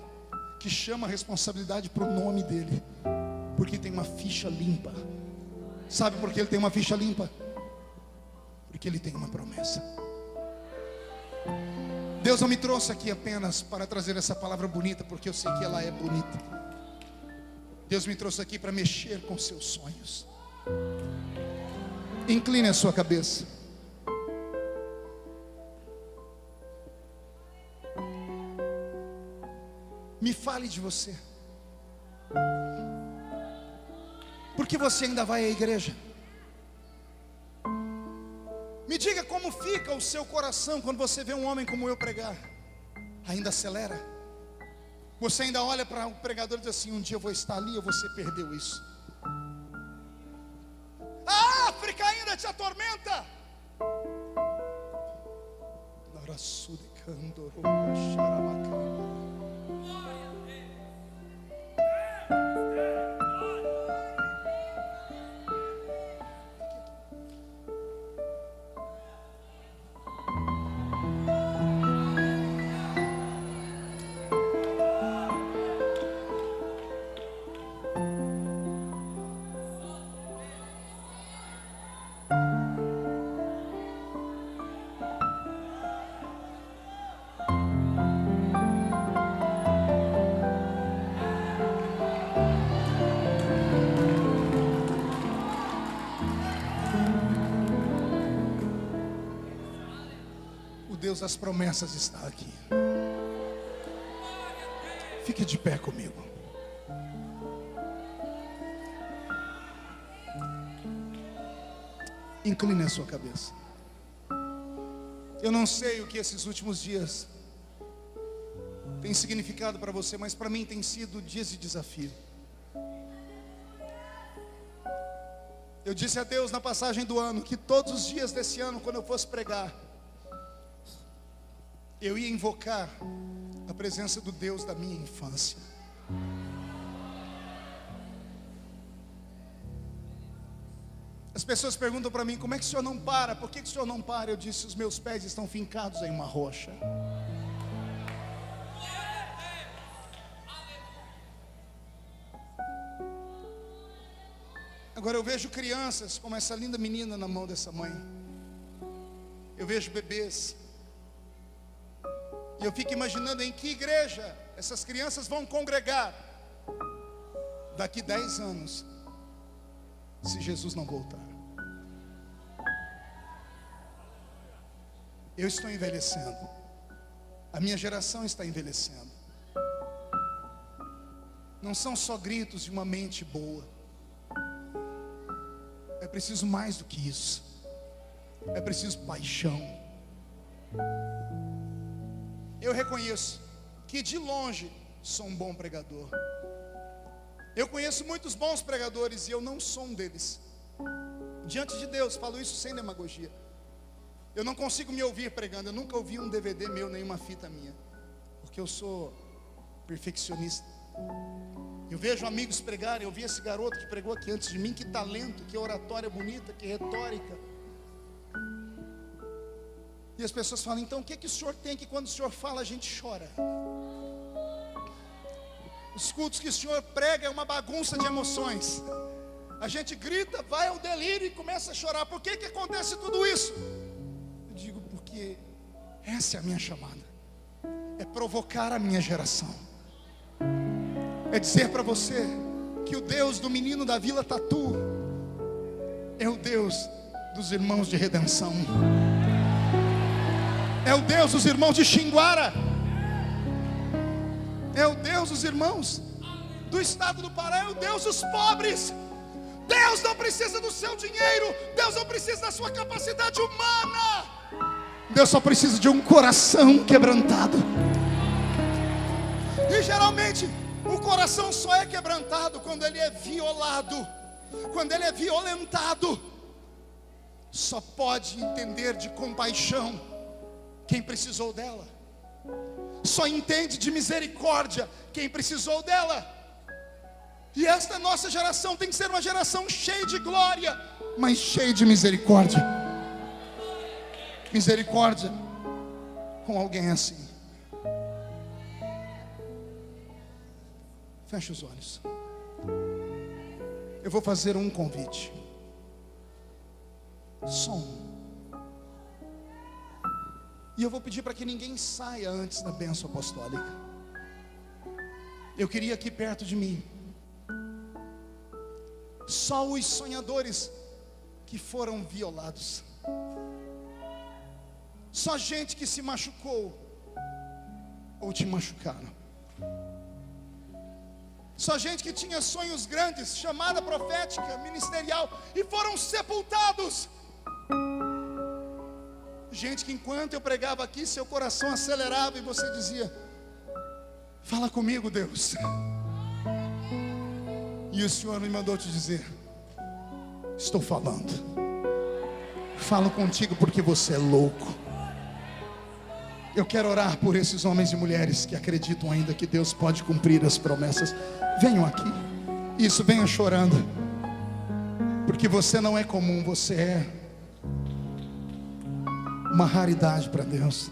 que chama a responsabilidade para o nome dele, porque tem uma ficha limpa. Sabe por que ele tem uma ficha limpa? Porque ele tem uma promessa. Deus não me trouxe aqui apenas para trazer essa palavra bonita, porque eu sei que ela é bonita. Deus me trouxe aqui para mexer com seus sonhos. Incline a sua cabeça. Me fale de você. Por que você ainda vai à igreja? Me diga como fica o seu coração quando você vê um homem como eu pregar. Ainda acelera? Você ainda olha para o pregador e diz assim: um dia eu vou estar ali, ou você perdeu isso? A África ainda te atormenta? Deus das promessas está aqui. Fique de pé comigo. Incline a sua cabeça. Eu não sei o que esses últimos dias tem significado para você, mas para mim tem sido dias de desafio. Eu disse a Deus na passagem do ano que todos os dias desse ano, quando eu fosse pregar, eu ia invocar a presença do Deus da minha infância. As pessoas perguntam para mim: como é que o senhor não para? Por que o senhor não para? Eu disse: os meus pés estão fincados em uma rocha. Agora eu vejo crianças como essa linda menina na mão dessa mãe. Eu vejo bebês. E eu fico imaginando em que igreja essas crianças vão congregar daqui 10 anos, se Jesus não voltar. Eu estou envelhecendo. A minha geração está envelhecendo. Não são só gritos de uma mente boa. É preciso mais do que isso. É preciso paixão. Eu reconheço que de longe sou um bom pregador. Eu conheço muitos bons pregadores e eu não sou um deles. Diante de Deus, falo isso sem demagogia. Eu não consigo me ouvir pregando. Eu nunca ouvi um DVD meu, nem uma fita minha, porque eu sou perfeccionista. Eu vejo amigos pregarem. Eu vi esse garoto que pregou aqui antes de mim. Que talento, que oratória bonita, que retórica. E as pessoas falam: então o que o senhor tem que quando o senhor fala a gente chora? Os cultos que o senhor prega é uma bagunça de emoções. A gente grita, vai ao delírio e começa a chorar. Por que acontece tudo isso? Eu digo: porque essa é a minha chamada. É provocar a minha geração. É dizer para você que o Deus do menino da Vila Tatu é o Deus dos irmãos de redenção. É o Deus dos irmãos de Xinguara. É o Deus dos irmãos do estado do Pará. É o Deus dos pobres. Deus não precisa do seu dinheiro. Deus não precisa da sua capacidade humana. Deus só precisa de um coração quebrantado. E geralmente o coração só é quebrantado quando ele é violado, quando ele é violentado. Só pode entender de compaixão quem precisou dela. Só entende de misericórdia quem precisou dela. E esta nossa geração tem que ser uma geração cheia de glória, mas cheia de misericórdia. Misericórdia com alguém assim. Feche os olhos. Eu vou fazer um convite. Só um. E eu vou pedir para que ninguém saia antes da bênção apostólica. Eu queria aqui perto de mim só os sonhadores que foram violados. Só gente que se machucou ou te machucaram. Só gente que tinha sonhos grandes, chamada profética, ministerial, e foram sepultados. Gente que enquanto eu pregava aqui, seu coração acelerava e você dizia: fala comigo, Deus. E o Senhor me mandou te dizer: estou falando. Falo contigo porque você é louco. Eu quero orar por esses homens e mulheres que acreditam ainda que Deus pode cumprir as promessas. Venham aqui. Isso, venham chorando. Porque você não é comum, você é uma raridade para Deus.